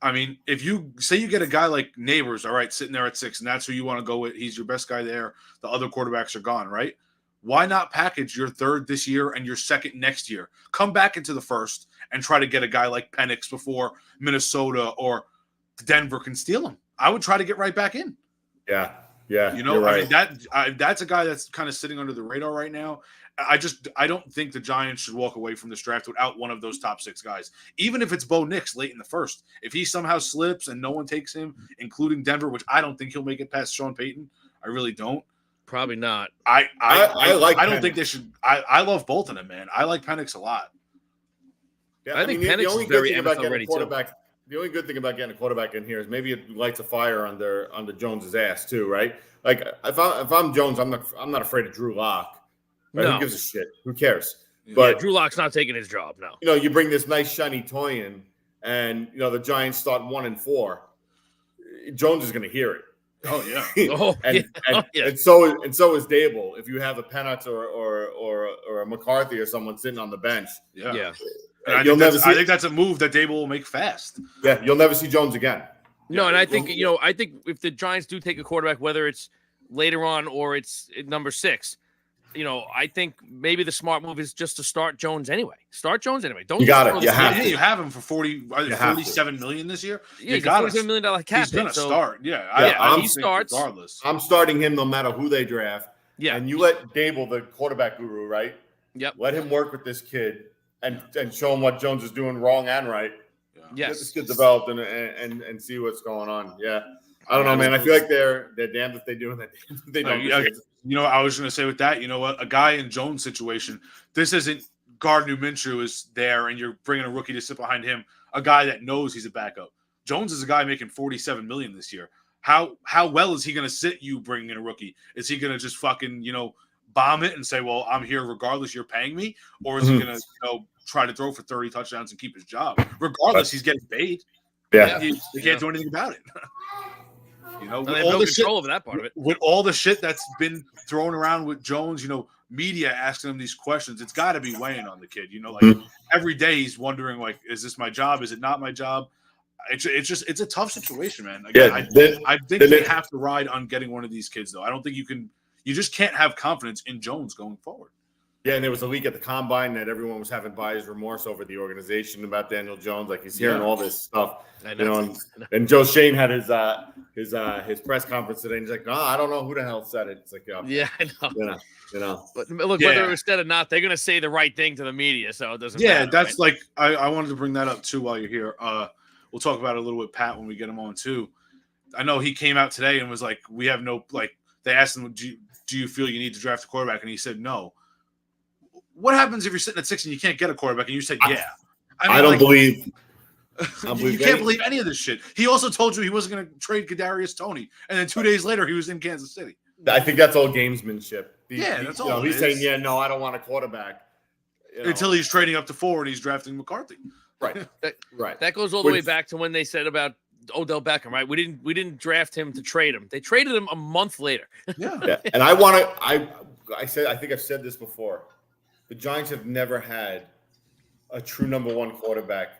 I mean, if you say you get a guy like Neighbors, all right, sitting there at 6, and that's who you want to go with, he's your best guy there. The other quarterbacks are gone, right? Why not package your 3rd this year and your 2nd next year? Come back into the 1st and try to get a guy like Penix before Minnesota or Denver can steal him. I would try to get right back in. Yeah. Right. I mean, that's a guy that's kind of sitting under the radar right now. I don't think the Giants should walk away from this draft without one of those top 6 guys. Even if it's Bo Nix late in the 1st. If he somehow slips and no one takes him, including Denver, which I don't think he'll make it past Sean Payton. I really don't. Probably not. I don't think they should. I love both of them, man. I like Penix a lot. Yeah, I think Penix is very NFL ready too. The only good thing about getting a quarterback in here is maybe it lights a fire under Jones's ass too, right? Like if I'm Jones, I'm not afraid of Drew Lock. Right? No. Who gives a shit? Who cares? But Drew Lock's not taking his job. No. You bring this nice shiny toy in, and the Giants start 1-4. Jones is going to hear it. Oh yeah. And so is Daboll. If you have a Penix or a McCarthy or someone sitting on the bench, yeah. I think that's a move that Daboll will make fast. Yeah, you'll never see Jones again. No, and I think if the Giants do take a quarterback, whether it's later on or it's at number 6, I think maybe the smart move is just to start Jones anyway. Don't you got it? You have him for $47 million this year. Yeah, you got $47 million cap. He's gonna start. Yeah, he starts. Regardless, I'm starting him no matter who they draft. Yeah, and you let Daboll, the quarterback guru, right? Yep. Let him work with this kid and show him what Jones is doing wrong and right. Yes. Get this kid developed and see what's going on. Yeah. I don't know, man. I feel like they're damned if they do and they're damned if they don't. You know, I was going to say with that, you know what? A guy in Jones' situation, this isn't Gardner Minshew is there and you're bringing a rookie to sit behind him, a guy that knows he's a backup. Jones is a guy making $47 million this year. How well is he going to sit you bringing in a rookie? Is he going to just fucking, you know, bomb it and say, well, I'm here regardless, you're paying me? Or is he going to, you know, try to throw for 30 touchdowns and keep his job? Regardless, he's getting paid. Yeah. He can't do anything about it. You know, They have no control over that part of it. With all the shit that's been thrown around with Jones, you know, media asking him these questions, it's got to be weighing on the kid. You know, like every day he's wondering, like, is this my job? Is it not my job? It's a tough situation, man. Again, I think they have to ride on getting one of these kids, though. I don't think you just can't have confidence in Jones going forward. Yeah, and there was a leak at the combine that everyone was having buyer's remorse over the organization about Daniel Jones. Like he's hearing all this stuff, you know. And Joe Shane had his press conference today, and he's like, "No, I don't know who the hell said it." It's like, yeah, I know. You know. But look, whether it was said or not, they're gonna say the right thing to the media, so it doesn't. Yeah, matter, that's right? like I wanted to bring that up too while you're here. We'll talk about it a little with Pat when we get him on too. I know he came out today and was like, "We have no like." They asked him, "Do you feel you need to draft a quarterback?" And he said, "No." What happens if you're sitting at 6 and you can't get a quarterback and you said, yeah? I don't believe. You can't believe any of this shit. He also told you he wasn't going to trade Kadarius Toney, and then 2 days later he was in Kansas City. I think that's all gamesmanship. That's all. He's saying, "Yeah, no, I don't want a quarterback." You know. Until he's trading up to 4 and he's drafting McCarthy. Right. Right. That goes all the way back to when they said about Odell Beckham, right? We didn't draft him to trade him. They traded him a month later. Yeah. And I think I've said this before. The Giants have never had a true number one quarterback,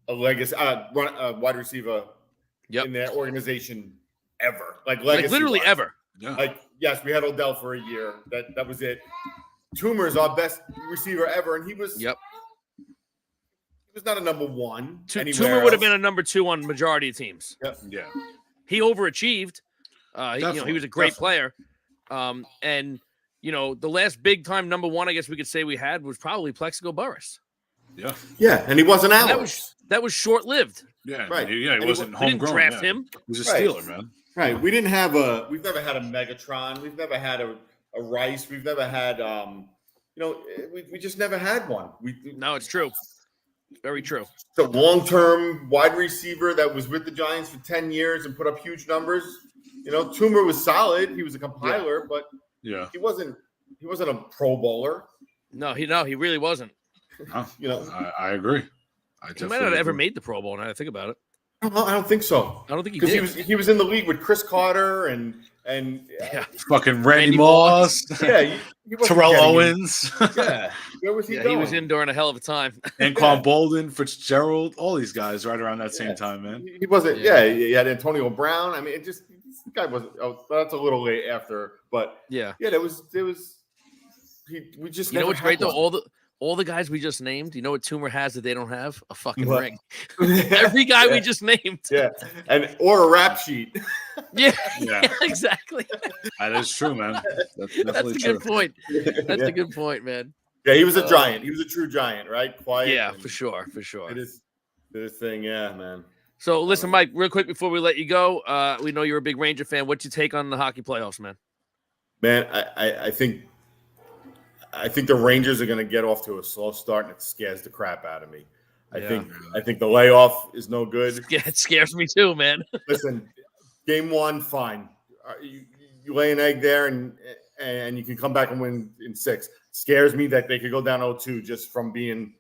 a legacy, wide receiver in their organization ever. Like literally ever. Yeah. Like, yes, we had Odell for a year. That was it. Toomer is our best receiver ever, and he was. Yep. He was not a number one. Toomer would have been a number 2 on majority of teams. Yep. Yeah. He overachieved. He was a great player. And you know, the last big time number 1, I guess we could say we had was probably Plexico Burress. Yeah. Yeah, and he wasn't ours. That was short lived. Yeah. Right. He wasn't homegrown. We didn't draft him. He was a Steeler, man. Right. We've never had a Megatron. We've never had a Rice. We've never had we just never had one. No, it's true. Very true. The long-term wide receiver that was with the Giants for 10 years and put up huge numbers. You know, Toomer was solid. He was a compiler, but he wasn't a Pro Bowler. No, he really wasn't. No, you know, I agree. He might not have ever made the Pro Bowl. Now I think about it. I don't think so. I don't think he did. He was in the league with Chris Carter and fucking Randy Moss. Yeah, Terrell Owens. Yeah, where was he going? He was in during a hell of a time. And Quan Bolden, Fitzgerald, all these guys right around that same time, man. He wasn't. Yeah, he had Antonio Brown. I mean, this guy wasn't. Oh, that's a little late after, but there was. We just. You know what's great though? All the guys we just named, you know what Toomer has that they don't have? A fucking ring. Every guy we just named. Yeah. Or a rap sheet. Yeah. Exactly. That is true, man. That's a good point. That's a good point, man. Yeah, he was a giant. He was a true giant, right? Quiet. Yeah, for sure. It is this thing, yeah, man. So listen, Mike, real quick before we let you go, we know you're a big Ranger fan. What's your take on the hockey playoffs, man? Man, I think the Rangers are going to get off to a slow start, and it scares the crap out of me. I think the layoff is no good. It scares me too, man. Listen, game 1, fine. You lay an egg there, and you can come back and win in 6. Scares me that they could go down 0-2 just from being,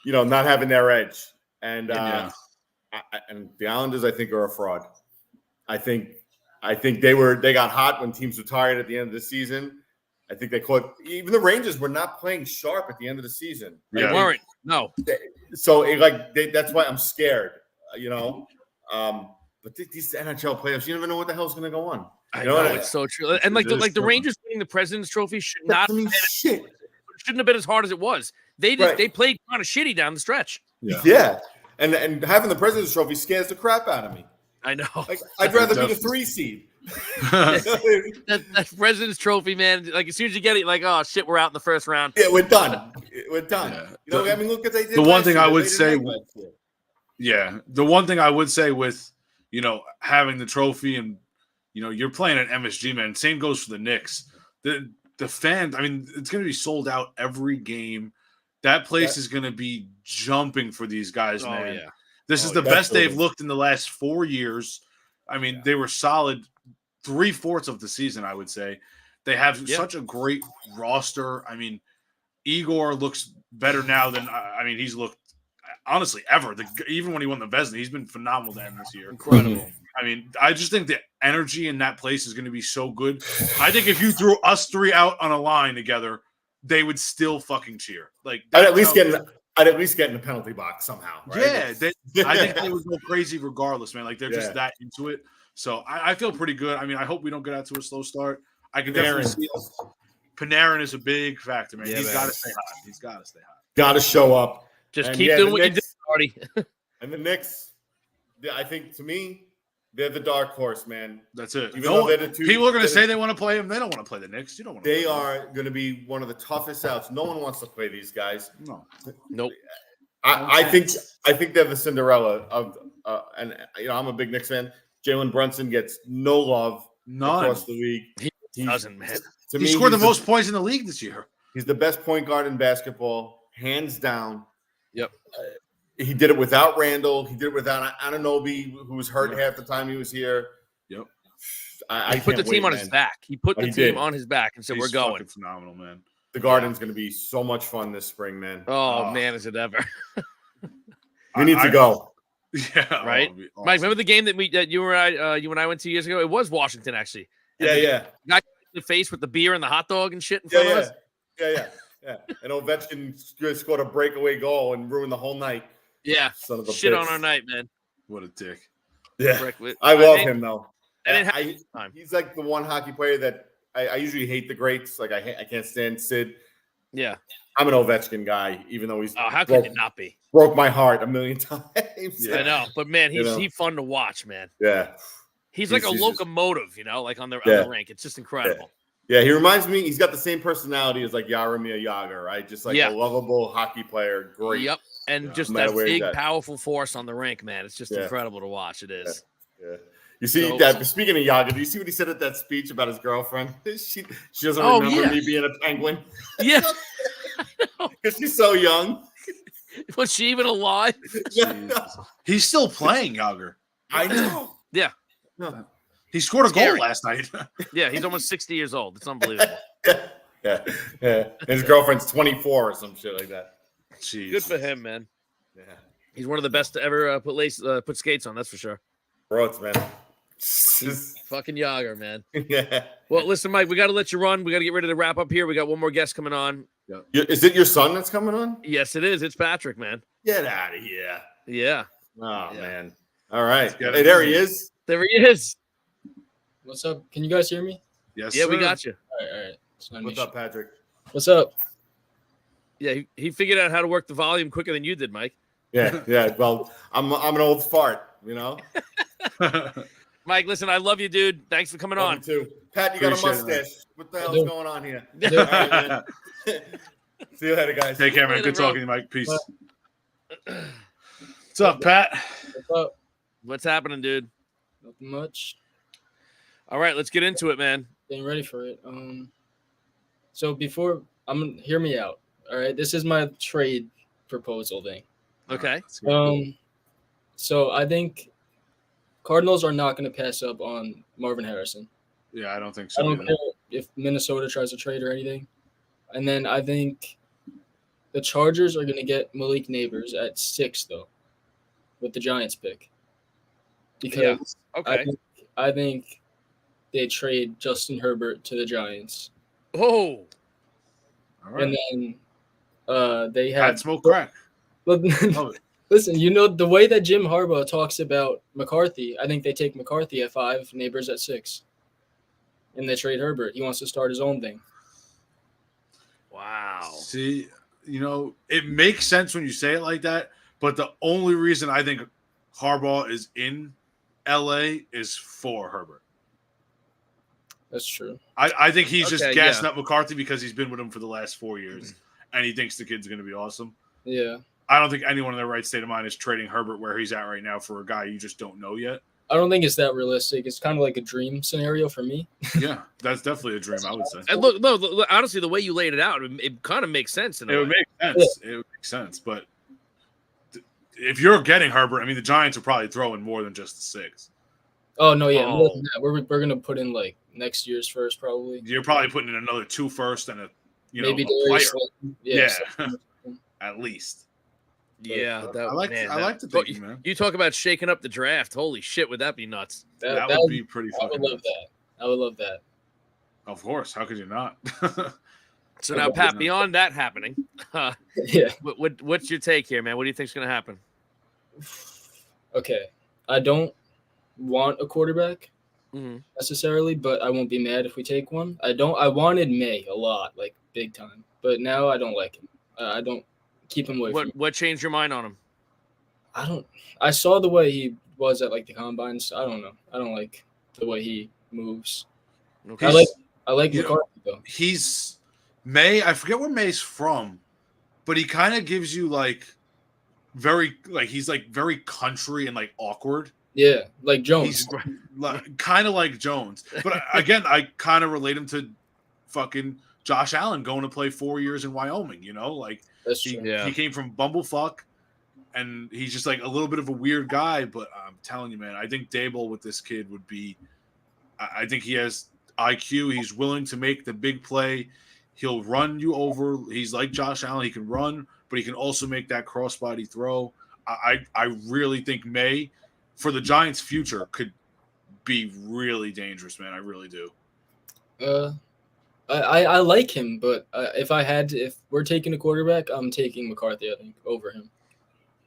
not having their edge. And and the Islanders, I think, are a fraud. I think they got hot when teams were tired at the end of the season. I think they caught even the Rangers were not playing sharp at the end of the season. They weren't. No. So that's why I'm scared. But these NHL playoffs, you never know what the hell's going to go on. I know it's so true. And the Rangers winning the President's Trophy should not. Shit. Shouldn't have been as hard as it was. They played kind of shitty down the stretch. Yeah. And having the President's Trophy scares the crap out of me. I know. I'd rather be the 3 seed. that President's Trophy, man. Like as soon as you get it, like, oh shit, we're out in the first round. Yeah, we're done. We're done. Yeah. Look what they did. The one thing I would say, the one thing I would say with having the trophy and, you're playing at MSG, man. Same goes for the Knicks. The fans, I mean, it's going to be sold out every game. That place is going to be jumping for these guys, man. Oh, yeah. This is the best they've looked in the last 4 years. I mean, they were solid 3/4 of the season, I would say. They have such a great roster. I mean, Igor looks better now than he's looked honestly ever. Even when he won the Vezina, he's been phenomenal to end this year. Incredible. I mean, I just think the energy in that place is going to be so good. I think if you threw us three out on a line together, they would still fucking cheer. Like I'd at least get in the penalty box somehow. Right? Yeah, I think they would go crazy regardless, man. Like they're just that into it. So I feel pretty good. I mean, I hope we don't get out to a slow start. I can definitely see Panarin is a big factor, man. He's got to stay hot. He's got to stay hot. Got to show up. Just keep doing what you did, Marty. And the Knicks, I think to me, they're the dark horse, man. That's it. People are going to say they want to play him. They don't want to play the Knicks. You don't want to. They are going to be one of the toughest outs. No one wants to play these guys. No. Nope. I think they're the Cinderella of, and I'm a big Knicks fan. Jalen Brunson gets no love across the league. He doesn't, man. He scored the most points in the league this year. He's the best point guard in basketball, hands down. Yep. He did it without Randall. He did it without Anunoby, who was hurt half the time he was here. Yep. He put the team on his back. He put the team on his back and said, "We're going." Phenomenal, man. The Garden's going to be so much fun this spring, man. Oh man, is it ever? We need to go. Yeah. Right, awesome. Mike. Remember the game that you and I went 2 years ago? It was Washington, actually. Yeah. Guy in the face with the beer and the hot dog and shit in front of us. Yeah. And Ovechkin scored a breakaway goal and ruined the whole night. Yeah. Son of a shit bitch. on our night, man. What a dick. Yeah. I love him though. He's like the one hockey player that I usually hate the greats. Like I can't stand Sid. Yeah. I'm an Ovechkin guy, even though he's how could it not be? Broke my heart a million times. I know, but man, he's fun to watch, man. Yeah. He's like a locomotive, like on the rink. It's just incredible. Yeah, he reminds me. He's got the same personality as like Jaromir Jagr, right? Just like a lovable hockey player. Great. Yep. And just that big, powerful force on the rink, man. It's just incredible to watch. It is. Yeah. You see that? Speaking of Jagr, do you see what he said at that speech about his girlfriend? She doesn't remember me being a Penguin. Yeah. Because she's so young. Was she even alive? He's still playing, Jagr. I know. Yeah. No. He scored a goal last night. Yeah, he's almost 60 years old. It's unbelievable. Yeah. And his girlfriend's 24 or some shit like that. Jeez. Good for him, man. Yeah. He's one of the best to ever put skates on, that's for sure. Bro, man. Fucking Jagr, man. Yeah. Well, listen, Mike, we got to let you run. We got to get ready to wrap up here. We got one more guest coming on. Is it your son that's coming on? Yes, it is. It's Patrick, man. Get out of here. Yeah. Oh, man. All right. Hey, there he is. There he is. What's up? Can you guys hear me? Yes, yeah, sir. we got you. All right. What's up, Patrick? What's up? Yeah, he figured out how to work the volume quicker than you did, Mike. Yeah. Well, I'm an old fart, Mike, listen, I love you, dude. Thanks for coming on. You too. Pat, you got a mustache. What the hell is going on here? All right, man. See you later, guys. Take care, man. Good talking to you, Mike. Peace. What's up, Pat? What's up? What's happening, dude? Nothing much. All right, let's get into it, man. Getting ready for it. So hear me out. All right, this is my trade proposal thing. Okay. So I think Cardinals are not going to pass up on Marvin Harrison. Yeah, I don't think so. I don't care if Minnesota tries to trade or anything. And then I think the Chargers are going to get Malik Neighbors at 6, though, with the Giants pick. Because I think they trade Justin Herbert to the Giants. Oh. All right. And then they have smoke crack. Listen, the way that Jim Harbaugh talks about McCarthy, I think they take McCarthy at 5, Neighbors at 6. And they trade Herbert. He wants to start his own thing. Wow. See, it makes sense when you say it like that, but the only reason I think Harbaugh is in LA is for Herbert. That's true. I think he's just gassing up McCarthy because he's been with him for the last 4 years, and he thinks the kid's going to be awesome. Yeah. I don't think anyone in their right state of mind is trading Herbert where he's at right now for a guy you just don't know yet. I don't think it's that realistic. It's kind of like a dream scenario for me. Yeah, that's definitely a dream. I would say And look, honestly, the way you laid it out, it kind of makes sense. In a it would way. make sense. It would make sense, but if you're getting Herbert, I mean, the Giants are probably throwing more than just the 6. Oh no, yeah, more Oh. than that. We're gonna put in like next year's first probably. You're probably putting in another 2 first and a Maybe a player. Darius Slayton. Yeah, Slayton. at least. Yeah, I like the thinking, man. You talk about shaking up the draft. Holy shit, would that be nuts? That would be pretty I would fucking love nuts. that. I would love that. Of course, how could you not? So now, Pat, beyond that happening, Yeah. what's your take here, man? What do you think's going to happen? Okay. I don't want a quarterback necessarily, but I won't be mad if we take one. I wanted May a lot, like big time, but now I don't like him. I don't keep him away from me. What changed your mind on him? I saw the way he was at like the combines. I don't know. I don't like the way he moves. Okay. I like McCarthy though. He's May. I forget where May's from, but he kind of gives you like he's like very country and like awkward. Yeah, like Jones. He's kind of like Jones, but again, I kind of relate him to fucking Josh Allen going to play 4 years in Wyoming. Like That's true. he came from bumblefuck, and he's just like a little bit of a weird guy. But I'm telling you, man, I think Dable with this kid would be. I think he has IQ. He's willing to make the big play. He'll run you over. He's like Josh Allen. He can run, but he can also make that crossbody throw. I really think May, for the Giants' future, could be really dangerous, man. I really do. I like him, but if we're taking a quarterback, I'm taking McCarthy, I think, over him.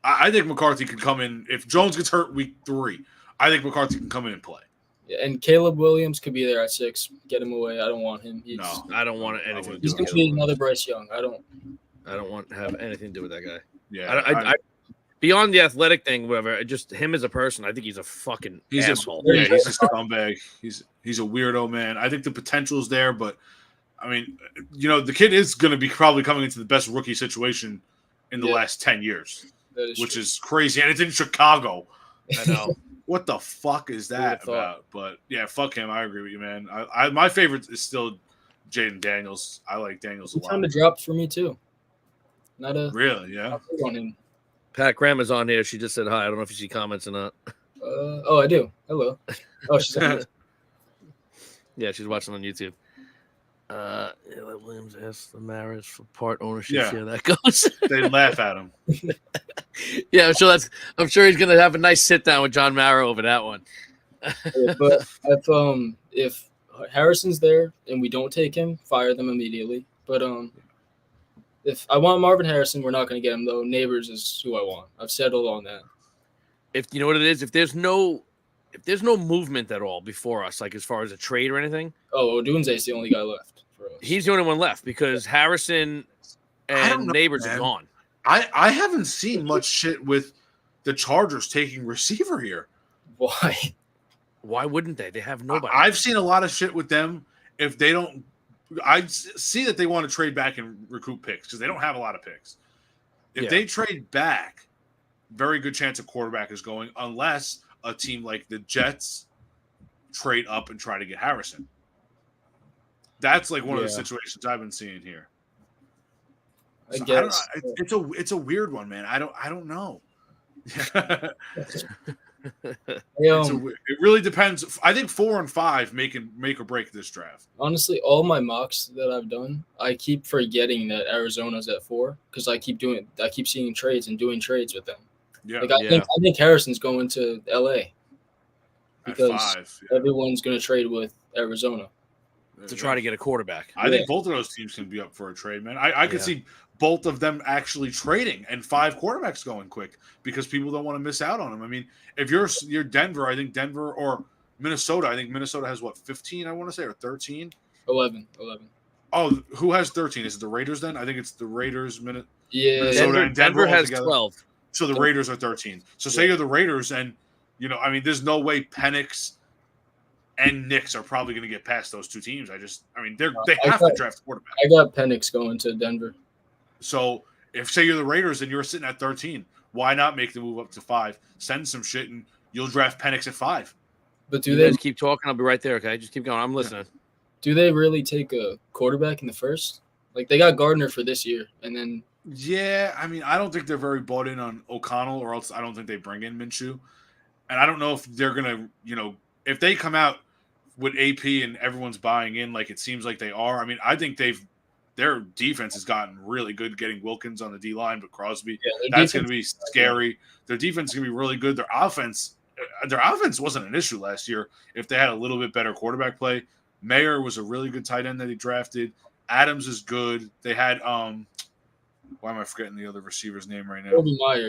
I think McCarthy could come in. If Jones gets hurt week 3, I think McCarthy can come in and play. Yeah, and Caleb Williams could be there at 6. Get him away. I don't want him. No, I don't want anything to do He's with going to be another Bryce Young. I don't want to have anything to do with that guy. Yeah, I beyond the athletic thing, whatever, just him as a person, I think he's a fucking asshole. He's a scumbag. He's a weirdo, man. I think the potential is there, but I mean, the kid is going to be probably coming into the best rookie situation in the last 10 years, which is crazy. And it's in Chicago. I know. What the fuck is that about? But yeah, fuck him. I agree with you, man. My favorite is still Jaden Daniels. I like Daniels a lot. Time to drop for me too. Really, yeah. On him. Pat Grandma's on here. She just said hi. I don't know if you see comments or not. Oh, I do. Hello. Oh, she's on. Yeah, she's watching on YouTube. Williams asked the Maras for part ownership. Yeah, that goes. They laugh at him. Yeah, I'm sure he's gonna have a nice sit down with John Mara over that one. Yeah, but if Harrison's there and we don't take him, fire them immediately. But if I want Marvin Harrison, we're not gonna get him though. Neighbors is who I want. I've settled on that. If you know what it is, if there's no movement at all before us, like as far as a trade or anything. Oh, Odunze's the only guy left for us. He's the only one left because Harrison and Neighbors are gone. I haven't seen much shit with the Chargers taking receiver here. Why? Why wouldn't they? They have nobody. I've seen a lot of shit with them. If they don't, I see that they want to trade back and recoup picks because they don't have a lot of picks. If they trade back, very good chance a quarterback is going unless a team like the Jets trade up and try to get Harrison. That's like one of the situations I've been seeing here. I So guess it's a weird one, man. I don't know. It really depends. I think 4 and 5 make or break this draft. Honestly, all my mocks that I've done, I keep forgetting that Arizona's at 4 because I keep seeing trades and doing trades with them. Yeah, like I think Harrison's going to LA because at 5, everyone's going to trade with Arizona to try to get a quarterback. I think both of those teams can be up for a trade, man. I could see both of them actually trading and 5 quarterbacks going quick because people don't want to miss out on them. I mean, if you're Denver, I think Denver or Minnesota. I think Minnesota has 15, I want to say, or 13? 11. Oh, who has 13? Is it the Raiders then? I think it's the Raiders, Minnesota and Denver has together. 12. So the Raiders are 13. So say you're the Raiders and, I mean, there's no way Penix and Knicks are probably going to get past those two teams. They have to draft a quarterback. I got Penix going to Denver. So if say you're the Raiders and you're sitting at 13, why not make the move up to 5? Send some shit and you'll draft Penix at 5. But do You they guys keep talking. I'll be right there. Okay, just keep going. I'm listening. do they really take a quarterback in the first? Like they got Gardner for this year, and then Yeah, I mean, I don't think they're very bought in on O'Connell, or else I don't think they bring in Minshew. And I don't know if they're gonna, if they come out with AP and everyone's buying in like it seems like they are. I mean, I think their defense has gotten really good getting Wilkins on the D line, but Crosby, that's going to be scary. Their defense is going to be really good. Their offense wasn't an issue last year if they had a little bit better quarterback play. Mayer was a really good tight end that he drafted. Adams is good. They had why am I forgetting the other receiver's name right now?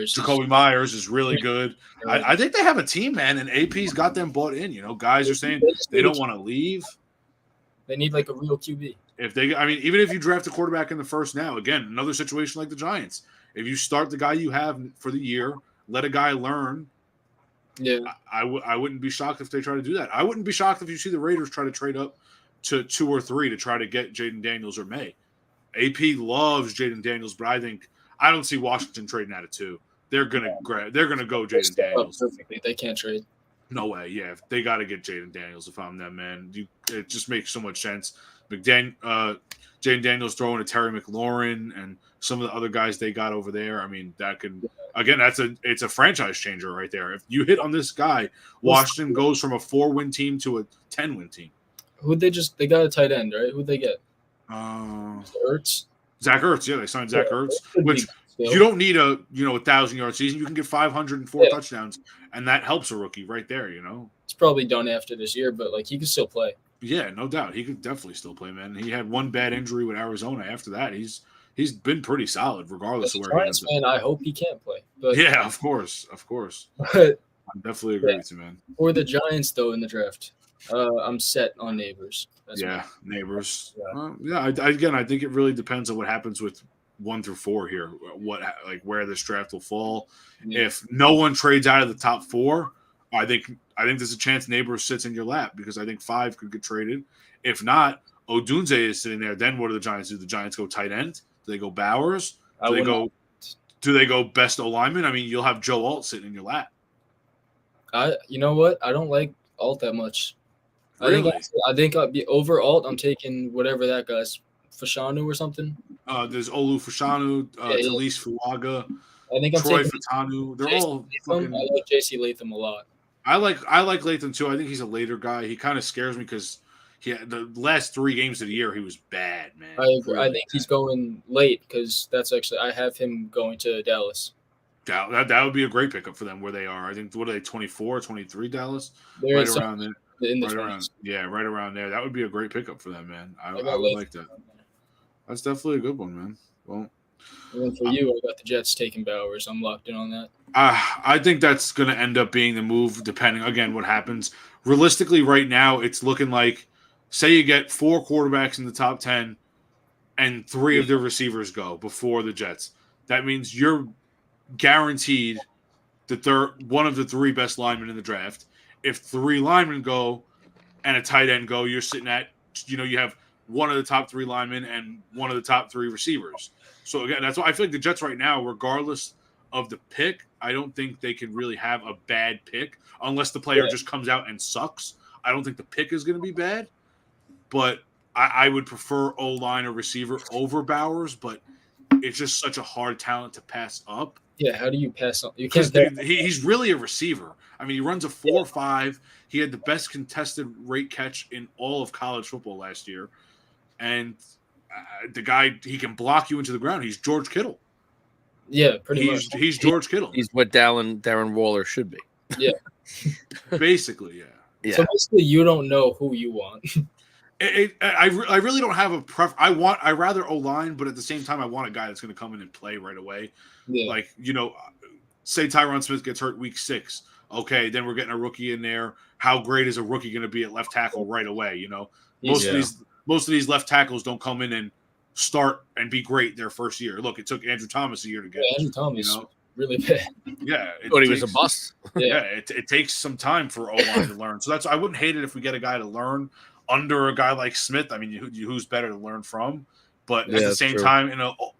Jacoby Myers is really good. I think they have a team, man, and AP's got them bought in. Guys are saying they don't want to leave. They need like a real QB. Even if you draft a quarterback in the first now, again, another situation like the Giants. If you start the guy you have for the year, let a guy learn. Yeah, I wouldn't be shocked if they try to do that. I wouldn't be shocked if you see the Raiders try to trade up to 2 or 3 to try to get Jaden Daniels or May. AP loves Jaden Daniels, but I don't see Washington trading out of 2. They're gonna go Jaden Daniels. Perfectly. They can't trade. No way. Yeah, they got to get Jaden Daniels if I'm them, man. It just makes so much sense. Jaden Daniels throwing to Terry McLaurin and some of the other guys they got over there. I mean, that can again, it's a franchise changer right there. If you hit on this guy, Washington goes from a 4-win team to a 10-win team. They got a tight end, right? Who'd they get? Ertz. Zach Ertz, yeah, they signed Zach Ertz, which you don't need a 1,000-yard season. You can get 504 touchdowns, and that helps a rookie right there. It's probably done after this year, but like he can still play. Yeah, no doubt, he could definitely still play, man. He had one bad injury with Arizona. After that, he's been pretty solid, regardless of where he is. Man, I hope he can't play. But yeah, of course. But I definitely agree with you, man. For the Giants, though, in the draft, I'm set on Neighbors. Neighbors. I think it really depends on what happens with 1 through 4 here. Where this draft will fall. Yeah. If no one trades out of the top 4, I think there's a chance Neighbors sits in your lap because I think 5 could get traded. If not, Odunze is sitting there. Then what do the Giants do? The Giants go tight end? Do they go Bowers? Do they go best O-lineman? I mean, you'll have Joe Alt sitting in your lap. You know what? I don't like Alt that much. Really? I think I'd be over Alt. I'm taking whatever that guy's Fashanu or something. There's Olu Fashanu, Talise Fuaga, I think I'm Troy taking Fatanu. They're all fucking. I like JC Latham a lot. I like Latham too. I think he's a later guy. He kind of scares me because the last 3 games of the year he was bad, man. I agree. I think he's going late because I have him going to Dallas. That would be a great pickup for them where they are. I think what are they 24, 23 Dallas? They're right around there. In the right around there. That would be a great pickup for them, man. I would like that. That's definitely a good one, man. Well, and then for you, I got the Jets taking Bowers. I'm locked in on that. I think that's going to end up being the move, depending again what happens. Realistically, right now, it's looking like, say you get 4 quarterbacks in the top 10, and 3 of their receivers go before the Jets. That means you're guaranteed one of the 3 best linemen in the draft. If 3 linemen go and a tight end go, you're sitting at, you have one of the top 3 linemen and one of the top 3 receivers. So again, that's why I feel like the Jets right now, regardless of the pick, I don't think they can really have a bad pick unless the player just comes out and sucks. I don't think the pick is going to be bad, but I would prefer O-line or receiver over Bowers, but it's just such a hard talent to pass up. Yeah, how do you pass up? You can't. He's really a receiver. I mean, he runs a 4.5. He had the best contested rate catch in all of college football last year, and the guy, he can block you into the ground. He's George Kittle. Yeah, pretty much. He's George Kittle. He's what Darren Waller should be. Yeah, basically, yeah. So basically, you don't know who you want. I really don't have a I rather O-line, but at the same time, I want a guy that's going to come in and play right away. Yeah. Like, say Tyron Smith gets hurt week 6. Okay, then we're getting a rookie in there. How great is a rookie going to be at left tackle right away? Most of these left tackles don't come in and start and be great their first year. Look, it took Andrew Thomas a year to get. Andrew Thomas, really bad. Yeah, thought he was a bust. Yeah, it takes some time for O-line to learn. So I wouldn't hate it if we get a guy to learn under a guy like Smith. I mean, who's better to learn from? But at the same time,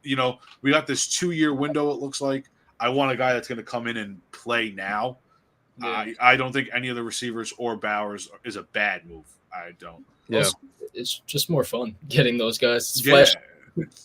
we got this 2-year window. It looks like I want a guy that's going to come in and play now. Yeah. I don't think any of the receivers or Bowers is a bad move. I don't. Yeah. Also, it's just more fun getting those guys. It's Yeah. flash.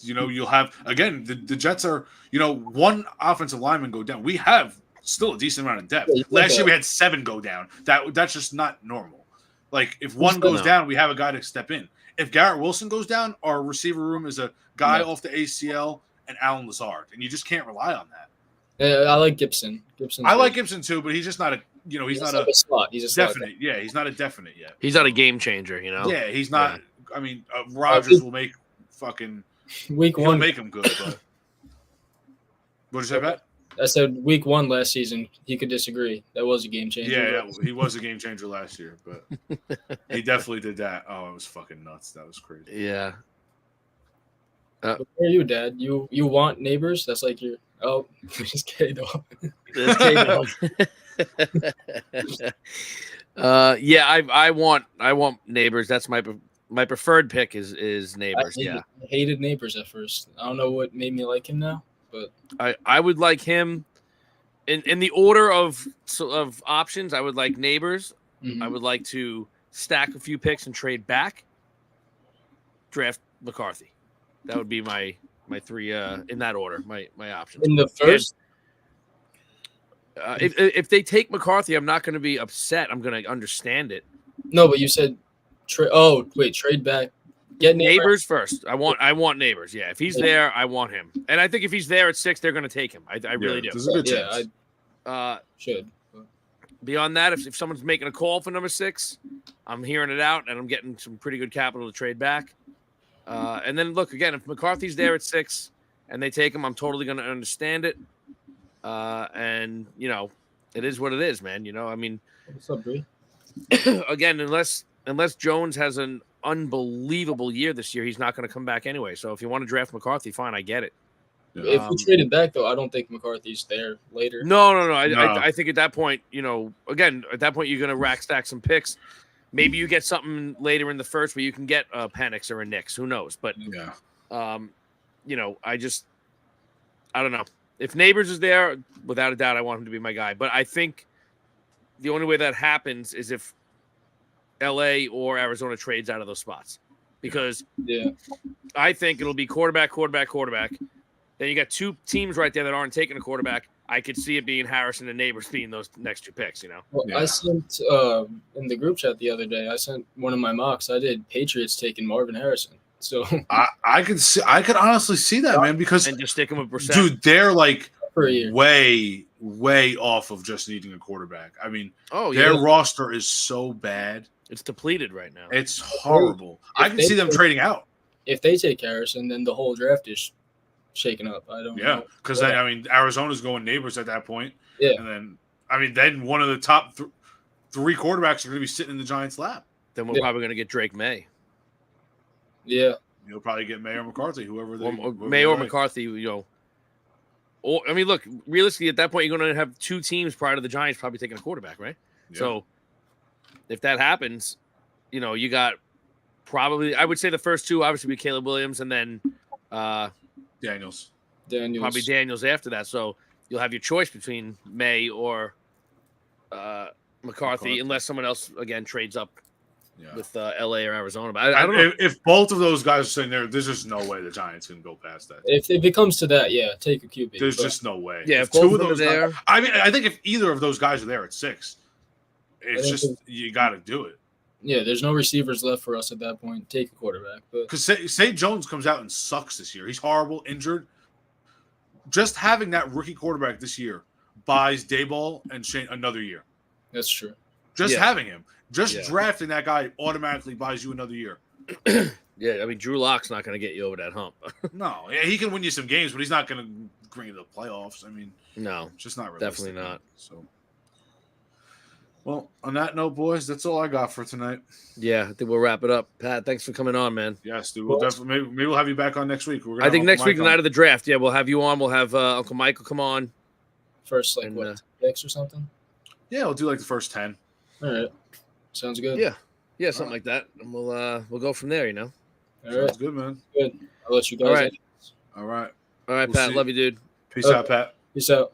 You'll have again the Jets are one offensive lineman go down. We have still a decent amount of depth. Yeah, Last year we had 7 go down. That's just not normal. Like if one goes down, we have a guy to step in. If Garrett Wilson goes down, our receiver room is a guy off the ACL and Alan Lazard, and you just can't rely on that. Yeah, I like Gibson. I like Gibson too, but he's just not a he's not a slot. He's a slot definite. Yeah, he's not a definite yet. He's not a game changer, Yeah, he's not. Yeah. I mean, Rodgers will make fucking week he'll one. make him good. But what did you say, Pat? I said week 1 last season. He could disagree. That was a game changer. Yeah, he was a game changer last year, but he definitely did that. Oh, it was fucking nuts. That was crazy. Yeah. Where are you, Dad? You want neighbors? That's like your just kidding though. Yeah, I want neighbors. That's my preferred pick is neighbors. I hated neighbors at first. I don't know what made me like him now, but I would like him in the order of options. I would like neighbors. Mhm. I would like to stack a few picks and trade back. Draft McCarthy. That would be my 3 in that order. My options. in the first. If they take McCarthy, I'm not going to be upset. I'm going to understand it. No, but you said trade back. Get Neighbors first. I want neighbors. Yeah, if he's there, I want him. And I think if he's there at 6, they're going to take him. I really do. There's a good chance. I should. Beyond that, if someone's making a call for number 6, I'm hearing it out, and I'm getting some pretty good capital to trade back. And then look again, if McCarthy's there at 6 and they take him, I'm totally going to understand it. And it is what it is, man. I mean, What's up, Bree? again, unless Jones has an unbelievable year this year, he's not going to come back anyway. So if you want to draft McCarthy, fine, I get it. If we traded back, though, I don't think McCarthy's there later. No. I think at that point, again, at that point, you're going to rack stack some picks. Maybe you get something later in the first where you can get a Penix or a Nix. Who knows? But, I don't know. If Neighbors is there, without a doubt, I want him to be my guy. But I think the only way that happens is if LA or Arizona trades out of those spots. Because I think it'll be quarterback. Then you got 2 teams right there that aren't taking a quarterback. I could see it being Harrison and Neighbors being those next 2 picks, Well, I sent in the group chat the other day, I sent one of my mocks. I did Patriots taking Marvin Harrison. So I could honestly see that, man, because and just stick him with Brissett. Dude, they're like for a year. way off of just needing a quarterback. I mean, their roster is so bad. It's depleted right now. It's horrible. I can see them trading out. If they take Harrison, then the whole draft is shaken up. I don't know. Yeah, because Arizona's going Neighbors at that point. Yeah. And then one of the top 3 quarterbacks are going to be sitting in the Giants' lap. Then we're probably going to get Drake May. Yeah. You'll probably get May or McCarthy, whoever May or McCarthy, Or look, realistically, at that point, you're going to have 2 teams prior to the Giants probably taking a quarterback, right? Yeah. So if that happens, you got probably, I would say the first 2 obviously be Caleb Williams and then Daniels. Probably Daniels after that. So you'll have your choice between May or McCarthy, unless someone else, again, trades up with LA or Arizona. But I don't know. If both of those guys are sitting there, there's just no way the Giants can go past that. If it comes to that, take a QB. There's just no way. Yeah, if 2 of those there. I think if either of those guys are there at 6, it's just you got to do it. Yeah, there's no receivers left for us at that point. Take a quarterback. Because say Jones comes out and sucks this year. He's horrible, injured. Just having that rookie quarterback this year buys Dayball and Shane another year. That's true. Just having him. Just drafting that guy automatically buys you another year. Yeah, Drew Lock's not going to get you over that hump. No, he can win you some games, but he's not going to bring you to the playoffs. No, it's just not realistic. Definitely not. So, well, on that note, boys, that's all I got for tonight. Yeah, I think we'll wrap it up. Pat, thanks for coming on, man. Yes, dude. We'll definitely maybe we'll have you back on next week. I think next week, the night of the draft. Yeah, we'll have you on. We'll have Uncle Michael come on. First, picks or something? Yeah, we'll do like the first 10. All right. Sounds good. Yeah, something like that. And we'll go from there, All right. Sounds good, man. Good. I'll let you guys. All right. All right, Pat. Love you, dude. Peace out, Pat. Peace out.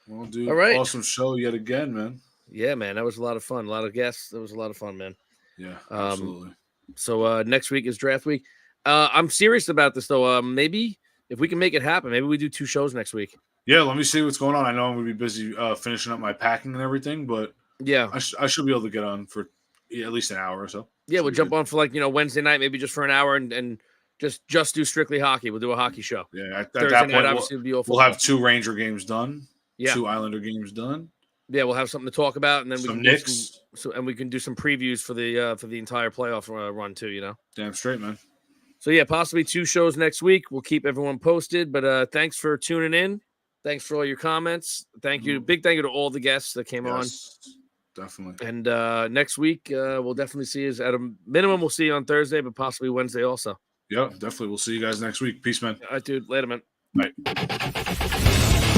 Well, dude, All right. awesome show yet again, man. Yeah, man, that was a lot of fun. A lot of guests. That was a lot of fun, man. Yeah, absolutely. So next week is draft week. I'm serious about this though. Maybe if we can make it happen, maybe we do 2 shows next week. Yeah, let me see what's going on. I know I'm going to be busy finishing up my packing and everything, but Yeah, I should be able to get on for at least an hour or so. yeah, Should we'll be jump good. on for like Wednesday night, maybe just for an hour, and just do strictly hockey. We'll do a hockey show. Yeah, at Thursday that night, point, obviously, will be all we'll have football. 2 Ranger games done, Yeah. 2 Islander games done, Yeah, we'll have something to talk about, and then we some can do Knicks. and we can do some previews for the entire playoff run too. Damn straight, man. So yeah, possibly 2 shows next week. We'll keep everyone posted. But thanks for tuning in. Thanks for all your comments. Thank you, big thank you to all the guests that came on. Yes, definitely. And next week we'll definitely see you at a minimum. We'll see you on Thursday, but possibly Wednesday also. Yeah, definitely. We'll see you guys next week. Peace, man. All right, dude. Later, man. Bye.